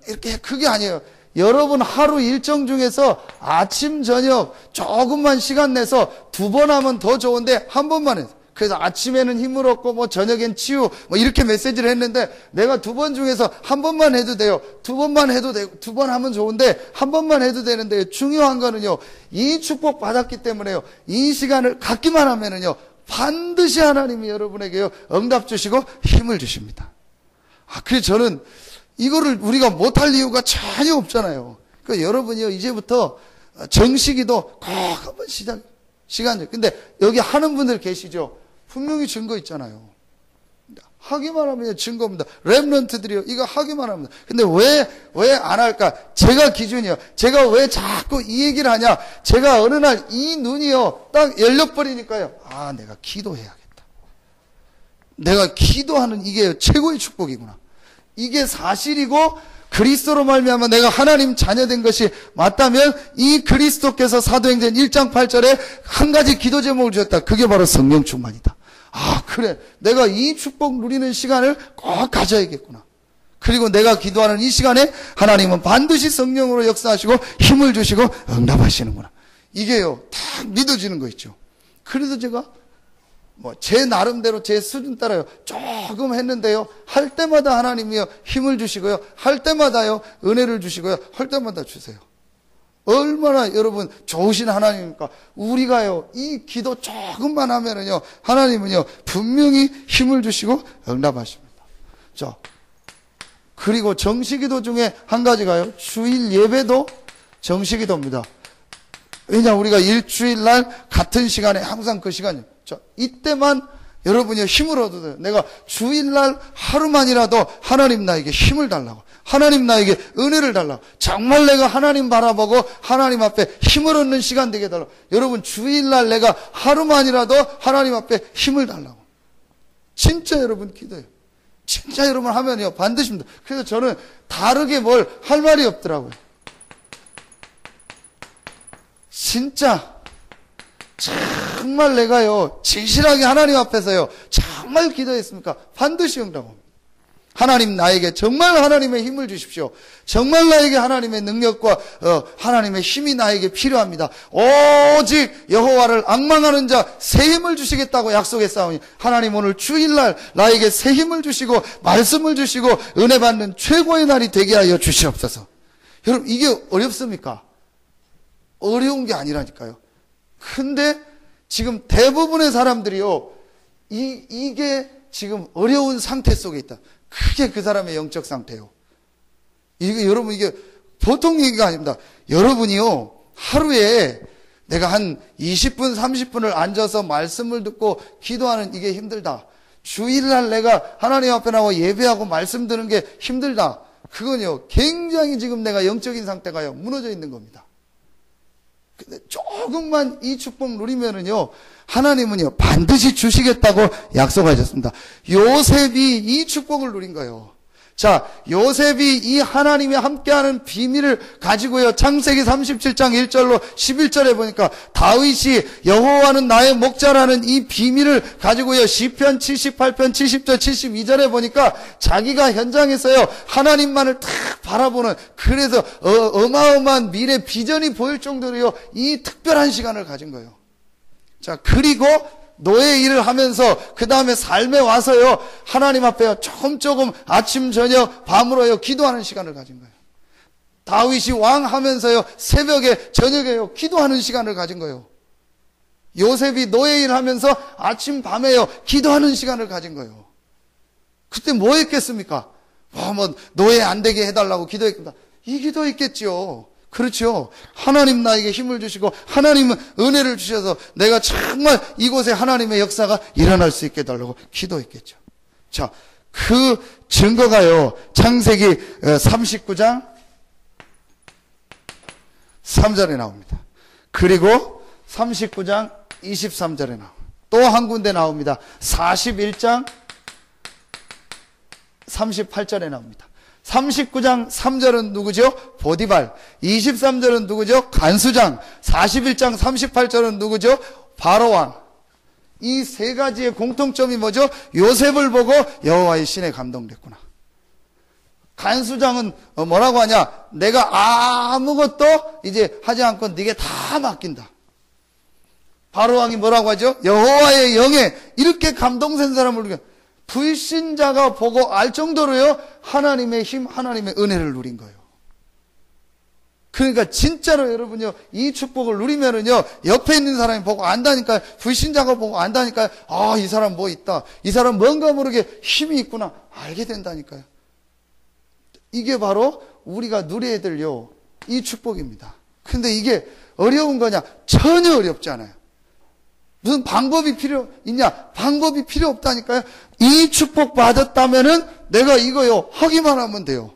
이렇게 그게 아니에요. 여러분 하루 일정 중에서 아침 저녁 조금만 시간 내서 2번 하면 더 좋은데 한 번만 해서, 그래서 아침에는 힘을 얻고 뭐 저녁엔 치유 뭐 이렇게 메시지를 했는데 내가 2번 중에서 한 번만 해도 돼요. 2번만 해도 되고 2번 하면 좋은데 한 번만 해도 되는데 중요한 거는요. 이 축복 받았기 때문에요. 이 시간을 갖기만 하면은요. 반드시 하나님이 여러분에게요. 응답 주시고 힘을 주십니다. 그래서 저는 이거를 우리가 못할 이유가 전혀 없잖아요. 그러니까 여러분이요. 이제부터 정식기도 꼭 한번 시간이요. 근데 여기 하는 분들 계시죠? 분명히 증거 있잖아요. 하기만 하면 증거입니다. 렘넌트들이요. 이거 하기만 합니다. 근데 왜 안 할까? 제가 기준이요. 제가 왜 자꾸 이 얘기를 하냐? 제가 어느 날 이 눈이요. 딱 열려버리니까요. 내가 기도해야겠다. 내가 기도하는 이게 최고의 축복이구나. 이게 사실이고 그리스도로 말미암아 내가 하나님 자녀된 것이 맞다면 이 그리스도께서 사도행전 1장 8절에 한 가지 기도 제목을 주셨다. 그게 바로 성령 충만이다. 그래. 내가 이 축복 누리는 시간을 꼭 가져야겠구나. 그리고 내가 기도하는 이 시간에 하나님은 반드시 성령으로 역사하시고 힘을 주시고 응답하시는구나. 이게요. 딱 믿어지는 거 있죠. 그래서 제가 제 나름대로 제 수준 따라요. 조금 했는데요. 할 때마다 하나님이요. 힘을 주시고요. 할 때마다요. 은혜를 주시고요. 할 때마다 주세요. 얼마나 여러분 좋으신 하나님입니까? 우리가요. 이 기도 조금만 하면은요. 하나님은요. 분명히 힘을 주시고 응답하십니다. 자. 그리고 정식기도 중에 한 가지가요. 주일 예배도 정식기도입니다. 왜냐 우리가 일주일날 같은 시간에 항상 그 시간이에요. 자, 이때만 여러분이 힘을 얻어요. 내가 주일날 하루만이라도 하나님 나에게 힘을 달라고. 하나님 나에게 은혜를 달라고. 정말 내가 하나님 바라보고 하나님 앞에 힘을 얻는 시간 되게 달라고. 여러분 주일날 내가 하루만이라도 하나님 앞에 힘을 달라고. 진짜 여러분 기도해요. 진짜 여러분 하면요 반드시입니다. 그래서 저는 다르게 뭘 할 말이 없더라고요. 진짜 정말 내가요 진실하게 하나님 앞에서요 정말 기도했습니까? 반드시 응답합니다. 하나님 나에게 정말 하나님의 힘을 주십시오. 정말 나에게 하나님의 능력과 하나님의 힘이 나에게 필요합니다. 오직 여호와를 앙망하는 자 새 힘을 주시겠다고 약속했사오니 하나님 오늘 주일날 나에게 새 힘을 주시고 말씀을 주시고 은혜 받는 최고의 날이 되게 하여 주시옵소서. 여러분 이게 어렵습니까? 어려운 게 아니라니까요. 근데 지금 대부분의 사람들이요 이게 지금 어려운 상태 속에 있다. 그게 그 사람의 영적 상태요. 이게 여러분 이게 보통 얘기가 아닙니다. 여러분이요 하루에 내가 한 20분 30분을 앉아서 말씀을 듣고 기도하는 이게 힘들다. 주일날 내가 하나님 앞에 나와 예배하고 말씀 듣는 게 힘들다. 그건요 굉장히 지금 내가 영적인 상태가요 무너져 있는 겁니다. 근데 조금만 이 축복 누리면은요, 하나님은요, 반드시 주시겠다고 약속하셨습니다. 요셉이 이 축복을 누린 거예요. 자, 요셉이 이 하나님이 함께하는 비밀을 가지고요, 창세기 37장 1절로 11절에 보니까 다윗이 여호와는 나의 목자라는 이 비밀을 가지고요, 시편 78편 70절 72절에 보니까 자기가 현장에서요, 하나님만을 탁 바라보는, 그래서 어마어마한 미래 비전이 보일 정도로요, 이 특별한 시간을 가진 거예요. 자, 그리고 노예 일을 하면서 그 다음에 삶에 와서요 하나님 앞에 조금 아침 저녁 밤으로요 기도하는 시간을 가진 거예요. 다윗이 왕 하면서요 새벽에 저녁에요 기도하는 시간을 가진 거예요. 요셉이 노예 일 하면서 아침 밤에요 기도하는 시간을 가진 거예요. 그때 뭐 했겠습니까? 뭐 노예 안 되게 해달라고 기도했겠다. 이 기도했겠죠. 그렇죠. 하나님 나에게 힘을 주시고 하나님은 은혜를 주셔서 내가 정말 이곳에 하나님의 역사가 일어날 수 있게 해달라고 기도했겠죠. 자, 그 증거가요. 창세기 39장 3절에 나옵니다. 그리고 39장 23절에 나옵니다. 또 한 군데 나옵니다. 41장 38절에 나옵니다. 39장 3절은 누구죠? 보디발. 23절은 누구죠? 간수장. 41장 38절은 누구죠? 바로왕. 이 세 가지의 공통점이 뭐죠? 요셉을 보고 여호와의 신에 감동됐구나. 간수장은 뭐라고 하냐? 내가 아무것도 이제 하지 않고 네게 다 맡긴다. 바로왕이 뭐라고 하죠? 여호와의 영에 이렇게 감동된 사람을 누려 불신자가 보고 알 정도로요, 하나님의 힘, 하나님의 은혜를 누린 거예요. 그러니까 진짜로 여러분요, 이 축복을 누리면은요, 옆에 있는 사람이 보고 안다니까요, 불신자가 보고 안다니까요, 아, 이 사람 뭐 있다, 이 사람 뭔가 모르게 힘이 있구나, 알게 된다니까요. 이게 바로 우리가 누려야 될요, 이 축복입니다. 근데 이게 어려운 거냐? 전혀 어렵지 않아요. 무슨 방법이 필요 있냐? 방법이 필요 없다니까요. 이 축복 받았다면은 내가 이거요, 하기만 하면 돼요.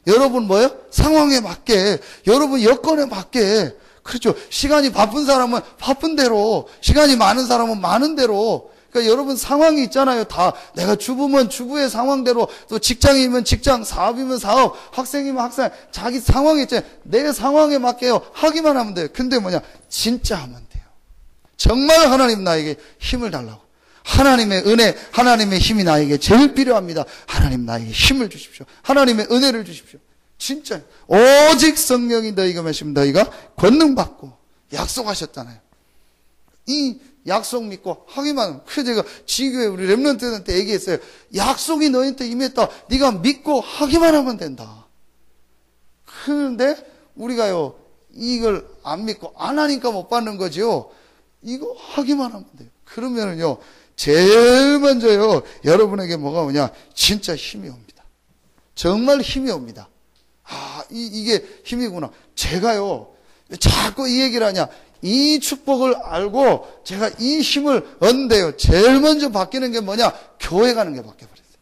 여러분 뭐예요? 상황에 맞게, 여러분 여건에 맞게. 그렇죠. 시간이 바쁜 사람은 바쁜 대로, 시간이 많은 사람은 많은 대로. 그러니까 여러분 상황이 있잖아요. 다 내가 주부면 주부의 상황대로, 또 직장이면 직장, 사업이면 사업, 학생이면 학생, 자기 상황이 있잖아요. 내 상황에 맞게요, 하기만 하면 돼요. 근데 뭐냐? 진짜 하면 돼요. 정말 하나님 나에게 힘을 달라고. 하나님의 은혜, 하나님의 힘이 나에게 제일 필요합니다. 하나님 나에게 힘을 주십시오. 하나님의 은혜를 주십시오. 진짜 오직 성령이 너희가 마시면 너희가 권능받고 약속하셨잖아요. 이 약속 믿고 하기만 하면, 그래서 제가 지교회 우리 렘넌트들한테 얘기했어요. 약속이 너희한테 임했다. 네가 믿고 하기만 하면 된다. 그런데 우리가요, 이걸 안 믿고 안 하니까 못 받는 거지요. 이거 하기만 하면 돼요. 그러면은요, 제일 먼저요, 여러분에게 뭐가 오냐? 진짜 힘이 옵니다. 정말 힘이 옵니다. 아, 이게 힘이구나. 제가요, 자꾸 이 얘기를 하냐? 이 축복을 알고 제가 이 힘을 얻는데요, 제일 먼저 바뀌는 게 뭐냐? 교회 가는 게 바뀌어버렸어요.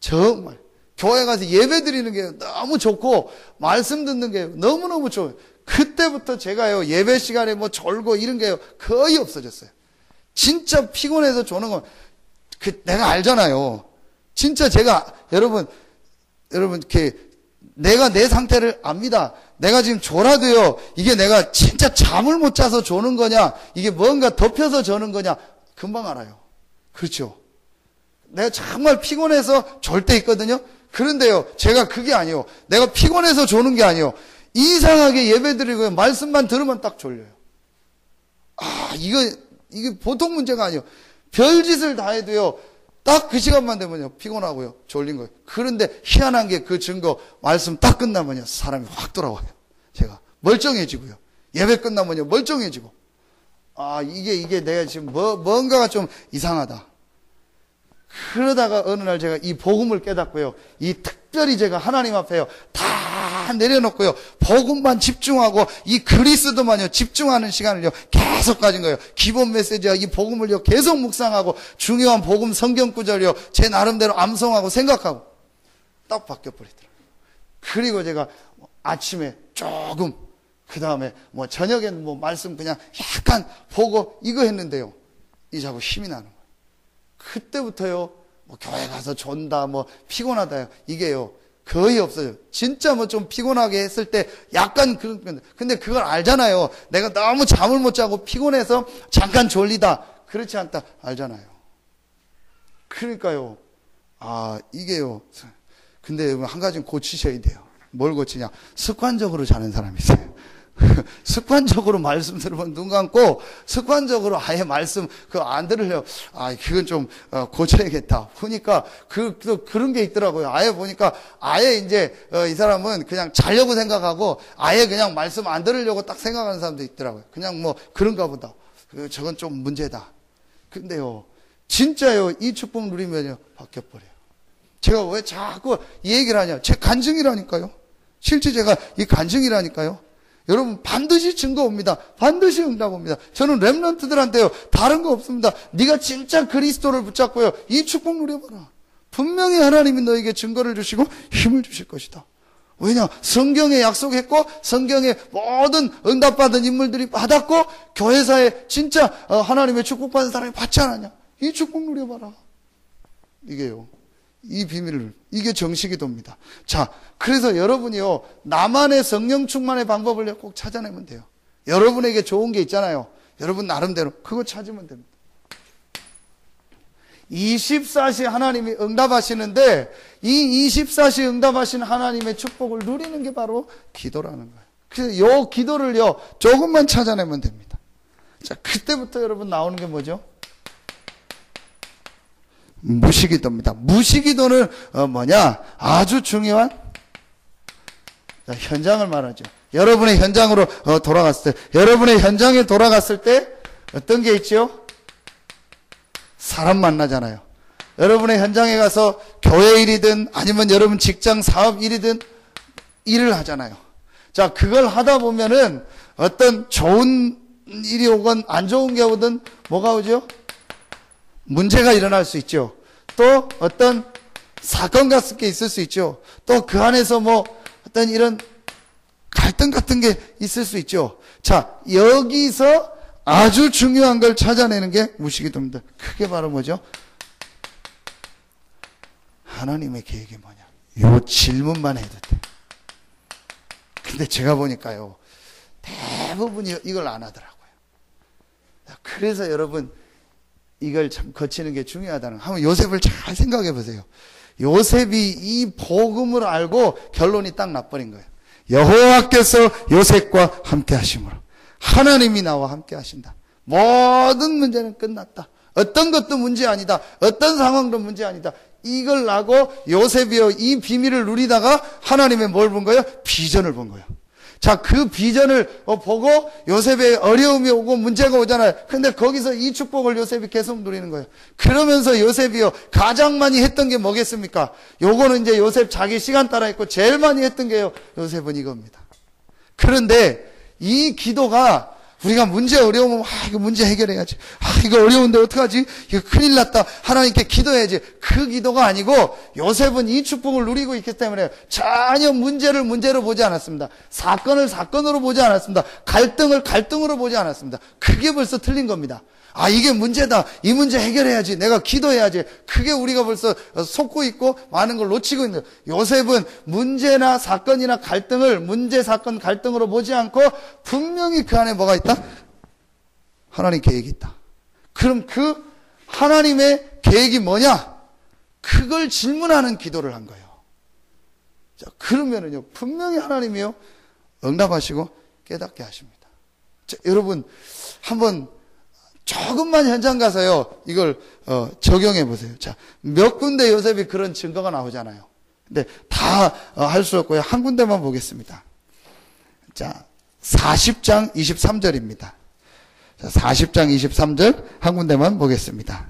정말. 교회 가서 예배 드리는 게 너무 좋고, 말씀 듣는 게 너무너무 좋아요. 그때부터 제가요, 예배 시간에 뭐 졸고 이런 게요, 거의 없어졌어요. 진짜 피곤해서 조는 건, 내가 알잖아요. 진짜 제가, 여러분, 이렇게, 내가 내 상태를 압니다. 내가 지금 졸아도요, 이게 내가 진짜 잠을 못 자서 조는 거냐, 이게 뭔가 덮여서 자는 거냐, 금방 알아요. 그렇죠. 내가 정말 피곤해서 졸 때 있거든요. 그런데요, 제가 그게 아니에요. 내가 피곤해서 조는 게 아니에요. 이상하게 예배드리고 말씀만 들으면 딱 졸려요. 아, 이게 보통 문제가 아니에요. 별짓을 다 해도요, 딱 그 시간만 되면요, 피곤하고요, 졸린 거예요. 그런데 희한한 게 그 증거, 말씀 딱 끝나면요, 사람이 확 돌아와요. 제가 멀쩡해지고요. 예배 끝나면요, 멀쩡해지고. 아, 이게 내가 지금 뭔가가 좀 이상하다. 그러다가 어느 날 제가 이 복음을 깨닫고요, 이 특별히 제가 하나님 앞에요, 다 내려놓고요, 복음만 집중하고 이 그리스도만요, 집중하는 시간을요, 계속 가진 거예요. 기본 메시지와 이 복음을요, 계속 묵상하고 중요한 복음 성경 구절이요, 제 나름대로 암송하고 생각하고 딱 바뀌어버리더라고요. 그리고 제가 아침에 조금, 그 다음에 뭐 저녁에는 뭐 말씀 그냥 약간 보고 이거 했는데요, 이 자꾸 힘이 나는 거예요. 그때부터요, 뭐 교회 가서 존다, 뭐 피곤하다요, 이게요 거의 없어요. 진짜 뭐 좀 피곤하게 했을 때 약간 그런 건데, 근데 그걸 알잖아요. 내가 너무 잠을 못 자고 피곤해서 잠깐 졸리다, 그렇지 않다 알잖아요. 그러니까요, 아, 이게요, 근데 한 가지는 고치셔야 돼요. 뭘 고치냐? 습관적으로 자는 사람이 있어요. 습관적으로 말씀 들으면 눈 감고, 습관적으로 아예 말씀 안 들으려고. 아, 그건 좀 고쳐야겠다. 보니까 그런 게 있더라고요. 아예 보니까 아예 이제 이 사람은 그냥 자려고 생각하고 아예 그냥 말씀 안 들으려고 딱 생각하는 사람도 있더라고요. 그냥 뭐 그런가 보다. 저건 좀 문제다. 근데요, 진짜요, 이 축복 누리면요, 바뀌어버려요. 제가 왜 자꾸 이 얘기를 하냐? 제 간증이라니까요. 실제 제가 이 간증이라니까요. 여러분, 반드시 증거 옵니다. 반드시 응답 옵니다. 저는 렘넌트들한테요, 다른 거 없습니다. 네가 진짜 그리스도를 붙잡고요, 이 축복 누려봐라. 분명히 하나님이 너에게 증거를 주시고 힘을 주실 것이다. 왜냐? 성경에 약속했고, 성경에 모든 응답받은 인물들이 받았고, 교회사에 진짜 하나님의 축복받은 사람이 받지 않았냐? 이 축복 누려봐라. 이게요, 이 비밀을, 이게 정식이도입니다. 자, 그래서 여러분이요, 나만의 성령 충만의 방법을 꼭 찾아내면 돼요. 여러분에게 좋은 게 있잖아요. 여러분 나름대로 그거 찾으면 됩니다. 24시 하나님이 응답하시는데, 이 24시 응답하시는 하나님의 축복을 누리는 게 바로 기도라는 거예요. 그래서 요 기도를요, 조금만 찾아내면 됩니다. 자, 그때부터 여러분 나오는 게 뭐죠? 무시기도입니다. 무시기도는 뭐냐? 아주 중요한 현장을 말하죠. 여러분의 현장으로 돌아갔을 때, 여러분의 현장에 돌아갔을 때 어떤 게 있죠? 사람 만나잖아요. 여러분의 현장에 가서 교회 일이든 아니면 여러분 직장 사업 일이든 일을 하잖아요. 자, 그걸 하다 보면은 어떤 좋은 일이 오건 안 좋은 게 오든 뭐가 오죠? 문제가 일어날 수 있죠. 또 어떤 사건 같은 게 있을 수 있죠. 또 그 안에서 뭐 어떤 이런 갈등 같은 게 있을 수 있죠. 자, 여기서 아주 중요한 걸 찾아내는 게 무시기도입니다. 그게 바로 뭐죠? 하나님의 계획이 뭐냐? 요 질문만 해도 돼. 근데 제가 보니까요, 대부분이 이걸 안 하더라고요. 그래서 여러분, 이걸 참 거치는 게 중요하다는 거. 한번 요셉을 잘 생각해 보세요. 요셉이 이 복음을 알고 결론이 딱 나버린 거예요. 여호와께서 요셉과 함께 하심으로 하나님이 나와 함께 하신다. 모든 문제는 끝났다. 어떤 것도 문제 아니다. 어떤 상황도 문제 아니다. 이걸 나고 요셉이요, 이 비밀을 누리다가 하나님의 뭘 본 거예요? 비전을 본 거예요. 자, 그 비전을 보고 요셉의 어려움이 오고 문제가 오잖아요. 근데 거기서 이 축복을 요셉이 계속 누리는 거예요. 그러면서 요셉이요, 가장 많이 했던 게 뭐겠습니까? 요거는 이제 요셉 자기 시간 따라 했고 제일 많이 했던 게요, 요셉은 이겁니다. 그런데 이 기도가 우리가 문제 어려우면 이거 문제 해결해야지. 이거 어려운데 어떡하지? 이거 큰일 났다. 하나님께 기도해야지. 그 기도가 아니고 요셉은 이 축복을 누리고 있기 때문에 전혀 문제를 문제로 보지 않았습니다. 사건을 사건으로 보지 않았습니다. 갈등을 갈등으로 보지 않았습니다. 그게 벌써 틀린 겁니다. 이게 문제다. 이 문제 해결해야지. 내가 기도해야지. 그게 우리가 벌써 속고 있고 많은 걸 놓치고 있는 거예요. 요셉은 문제나 사건이나 갈등을 문제, 사건, 갈등으로 보지 않고 분명히 그 안에 뭐가 있다? 하나님 계획이 있다. 그럼 그 하나님의 계획이 뭐냐? 그걸 질문하는 기도를 한 거예요. 자, 그러면은요, 분명히 하나님이요, 응답하시고 깨닫게 하십니다. 자, 여러분, 한번 조금만 현장 가서요, 이걸 적용해 보세요. 자, 몇 군데 요셉이 그런 증거가 나오잖아요. 근데 다 할 수 없고요. 한 군데만 보겠습니다. 자, 40장 23절입니다. 자, 40장 23절 한 군데만 보겠습니다.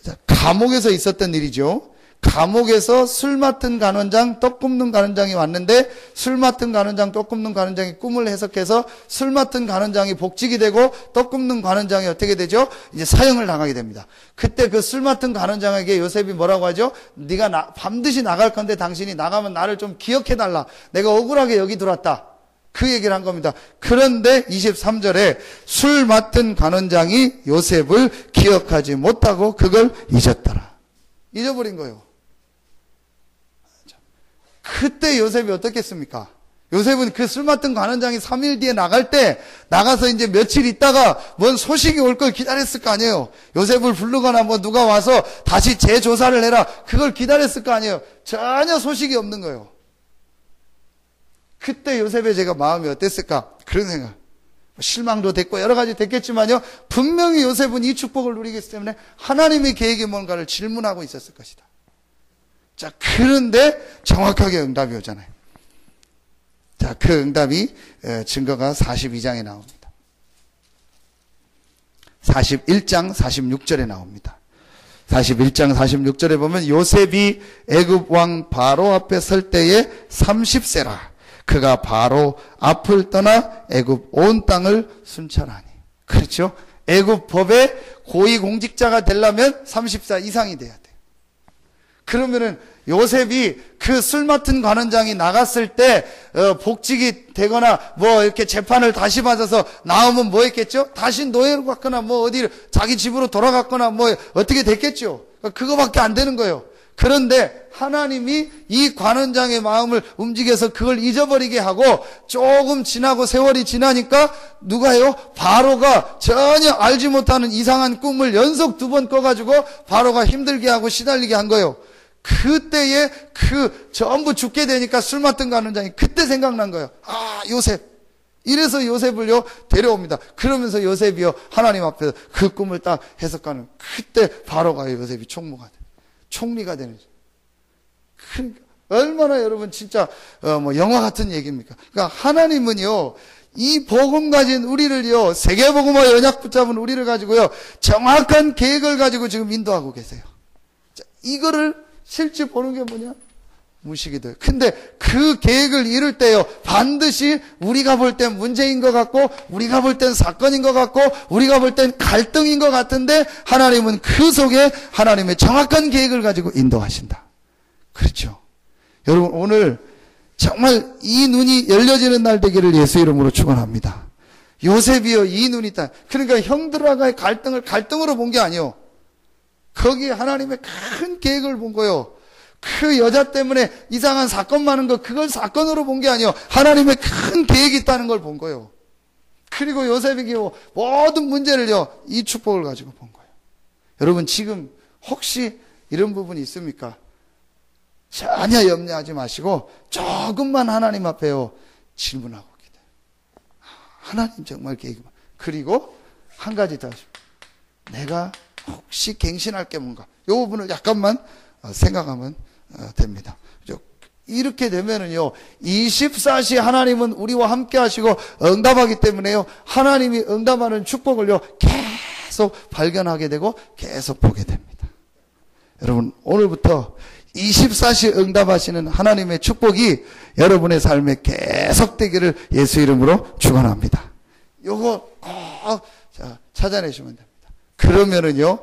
자, 감옥에서 있었던 일이죠. 감옥에서 술 맡은 간원장, 떡 굽는 간원장이 왔는데 술 맡은 간원장, 떡 굽는 간원장이 꿈을 해석해서 술 맡은 간원장이 복직이 되고 떡 굽는 간원장이 어떻게 되죠? 이제 사형을 당하게 됩니다. 그때 그 술 맡은 간원장에게 요셉이 뭐라고 하죠? 네가 반드시 나갈 건데 당신이 나가면 나를 좀 기억해달라. 내가 억울하게 여기 들어왔다. 그 얘기를 한 겁니다. 그런데 23절에 술 맡은 간원장이 요셉을 기억하지 못하고 그걸 잊었더라. 잊어버린 거예요. 그때 요셉이 어떻겠습니까? 요셉은 그 술 맡은 관원장이 3일 뒤에 나갈 때 나가서 이제 며칠 있다가 뭔 소식이 올 걸 기다렸을 거 아니에요. 요셉을 부르거나 뭐 누가 와서 다시 재조사를 해라. 그걸 기다렸을 거 아니에요. 전혀 소식이 없는 거예요. 그때 요셉의 제가 마음이 어땠을까? 그런 생각. 실망도 됐고 여러 가지 됐겠지만요. 분명히 요셉은 이 축복을 누리기 때문에 하나님의 계획이 뭔가를 질문하고 있었을 것이다. 자, 그런데 정확하게 응답이 오잖아요. 자, 그 응답이 증거가 42장에 나옵니다. 41장 46절에 나옵니다. 41장 46절에 보면 요셉이 애굽 왕 바로 앞에 설 때에 30세라. 그가 바로 앞을 떠나 애굽 온 땅을 순찰하니. 그렇죠? 애굽 법에 고위공직자가 되려면 30세 이상이 돼야 돼요. 그러면은 요셉이 그 술 맡은 관원장이 나갔을 때 복직이 되거나 뭐 이렇게 재판을 다시 받아서 나오면 뭐 했겠죠? 다시 노예로 갔거나 뭐 어디 자기 집으로 돌아갔거나 뭐 어떻게 됐겠죠? 그거밖에 안 되는 거예요. 그런데 하나님이 이 관원장의 마음을 움직여서 그걸 잊어버리게 하고 조금 지나고 세월이 지나니까 누가요? 바로가 전혀 알지 못하는 이상한 꿈을 연속 2번 꿔가지고 바로가 힘들게 하고 시달리게 한 거예요. 그때에 그 전부 죽게 되니까 술 맡은 관원장이 그때 생각난 거예요. 아, 요셉. 이래서 요셉을요 데려옵니다. 그러면서 요셉이요 하나님 앞에서 그 꿈을 딱 해석하는, 그때 바로가 요셉이 총리가 되는. 그러니까 얼마나 여러분 진짜 영화 같은 얘기입니까? 그러니까 하나님은요 이 복음 가진 우리를요, 세계복음화 연약 붙잡은 우리를 가지고요 정확한 계획을 가지고 지금 인도하고 계세요. 자, 이거를 실제 보는 게 뭐냐? 무식이 돼요. 근데 그 계획을 이룰 때요 반드시 우리가 볼 땐 문제인 것 같고, 우리가 볼 땐 사건인 것 같고, 우리가 볼 땐 갈등인 것 같은데, 하나님은 그 속에 하나님의 정확한 계획을 가지고 인도하신다. 그렇죠. 여러분, 오늘 정말 이 눈이 열려지는 날 되기를 예수 이름으로 축원합니다. 요셉이요 이 눈이 있다. 그러니까 형들과의 갈등을 갈등으로 본 게 아니요, 거기에 하나님의 큰 계획을 본 거요. 그 여자 때문에 이상한 사건 많은 거, 그걸 사건으로 본 게 아니요, 하나님의 큰 계획이 있다는 걸 본 거예요. 그리고 요셉이 모든 문제를요 이 축복을 가지고 본 거예요. 여러분, 지금 혹시 이런 부분이 있습니까? 전혀 염려하지 마시고 조금만 하나님 앞에요 질문하고 기도해요. 하나님 정말 계획이. 그리고 한 가지 더, 내가 혹시 갱신할 게 뭔가, 이 부분을 약간만 생각하면 됩니다. 이렇게 되면은요 24시 하나님은 우리와 함께 하시고 응답하기 때문에요 하나님이 응답하는 축복을요 계속 발견하게 되고 계속 보게 됩니다. 여러분, 오늘부터 24시 응답하시는 하나님의 축복이 여러분의 삶에 계속되기를 예수 이름으로 축원합니다. 요거 꼭 찾아내시면 됩니다. 그러면은요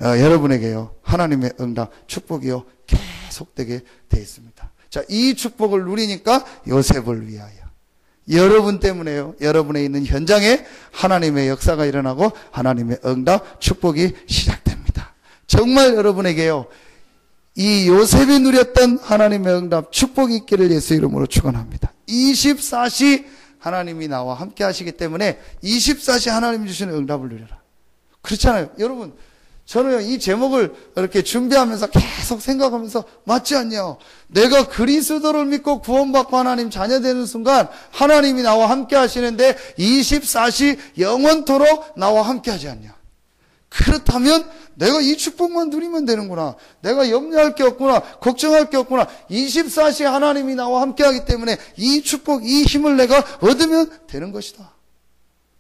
여러분에게요 하나님의 응답 축복이요 계속되게 돼 있습니다. 자, 이 축복을 누리니까 요셉을 위하여, 여러분 때문에요 여러분에 있는 현장에 하나님의 역사가 일어나고 하나님의 응답 축복이 시작됩니다. 정말 여러분에게요 이 요셉이 누렸던 하나님의 응답 축복이 있기를 예수 이름으로 축원합니다. 24시 하나님이 나와 함께 하시기 때문에 24시 하나님이 주시는 응답을 누려라. 그렇잖아요. 여러분, 저는 이 제목을 이렇게 준비하면서 계속 생각하면서, 맞지 않냐? 내가 그리스도를 믿고 구원받고 하나님 자녀 되는 순간 하나님이 나와 함께 하시는데 24시 영원토록 나와 함께 하지 않냐? 그렇다면 내가 이 축복만 누리면 되는구나. 내가 염려할 게 없구나. 걱정할 게 없구나. 24시 하나님이 나와 함께 하기 때문에 이 축복, 이 힘을 내가 얻으면 되는 것이다.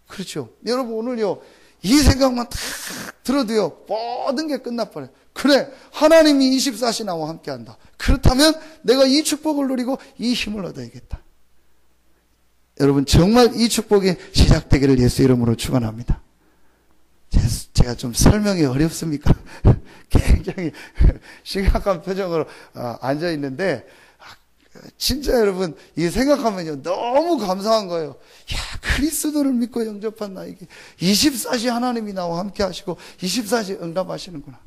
그렇죠. 여러분, 오늘요 이 생각만 딱 들어도요 모든 게 끝나버려요. 그래, 하나님이 24시 나와 함께 한다. 그렇다면 내가 이 축복을 누리고 이 힘을 얻어야겠다. 여러분, 정말 이 축복이 시작되기를 예수 이름으로 축원합니다. 제가 좀 설명이 어렵습니까? 굉장히 심각한 표정으로 앉아 있는데, 진짜 여러분, 이 생각하면요 너무 감사한 거예요. 야, 그리스도를 믿고 영접한 나에게 24시 하나님이 나와 함께 하시고 24시 응답하시는구나.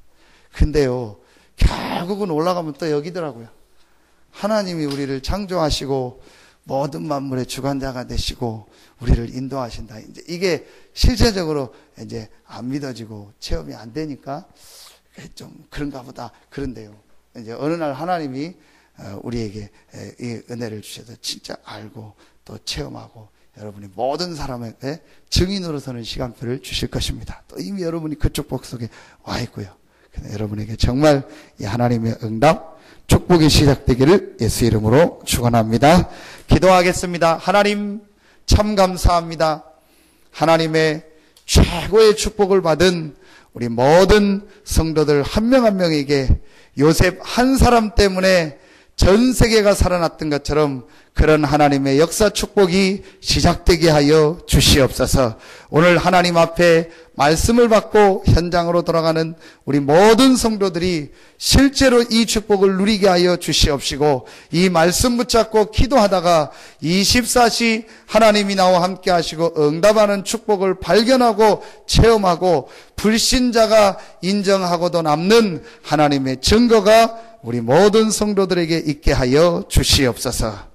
근데요 결국은 올라가면 또 여기더라고요. 하나님이 우리를 창조하시고 모든 만물의 주관자가 되시고 우리를 인도하신다. 이제 이게 실제적으로 이제 안 믿어지고 체험이 안 되니까 좀 그런가 보다. 그런데요, 이제 어느 날 하나님이 우리에게 이 은혜를 주셔서 진짜 알고 또 체험하고 여러분이 모든 사람에게 증인으로 서는 시간표를 주실 것입니다. 또 이미 여러분이 그 축복 속에 와 있고요. 여러분에게 정말 이 하나님의 응답 축복이 시작되기를 예수 이름으로 축원합니다. 기도하겠습니다. 하나님 참 감사합니다. 하나님의 최고의 축복을 받은 우리 모든 성도들 한 명 한 명에게 요셉 한 사람 때문에 전 세계가 살아났던 것처럼 그런 하나님의 역사 축복이 시작되게 하여 주시옵소서. 오늘 하나님 앞에 말씀을 받고 현장으로 돌아가는 우리 모든 성도들이 실제로 이 축복을 누리게 하여 주시옵시고, 이 말씀 붙잡고 기도하다가 24시 하나님이 나와 함께 하시고 응답하는 축복을 발견하고 체험하고 불신자가 인정하고도 남는 하나님의 증거가 우리 모든 성도들에게 있게 하여 주시옵소서.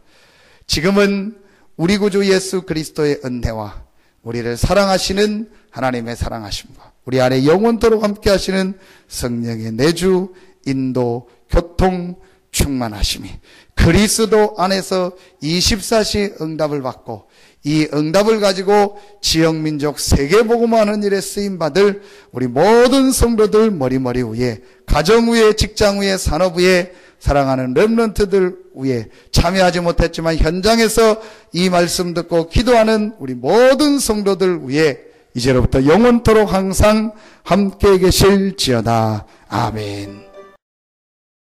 지금은 우리 구주 예수 그리스도의 은혜와 우리를 사랑하시는 하나님의 사랑하심과 우리 안에 영원토록 함께 하시는 성령의 내주, 인도, 교통, 충만하심이 그리스도 안에서 24시 응답을 받고 이 응답을 가지고 지역민족 세계복음화하는 일에 쓰임받을 우리 모든 성도들 머리머리 위에, 가정 위에, 직장 위에, 산업 위에, 사랑하는 렘넌트들 위에, 참여하지 못했지만 현장에서 이 말씀 듣고 기도하는 우리 모든 성도들 위에 이제로부터 영원토록 항상 함께 계실지어다. 아멘.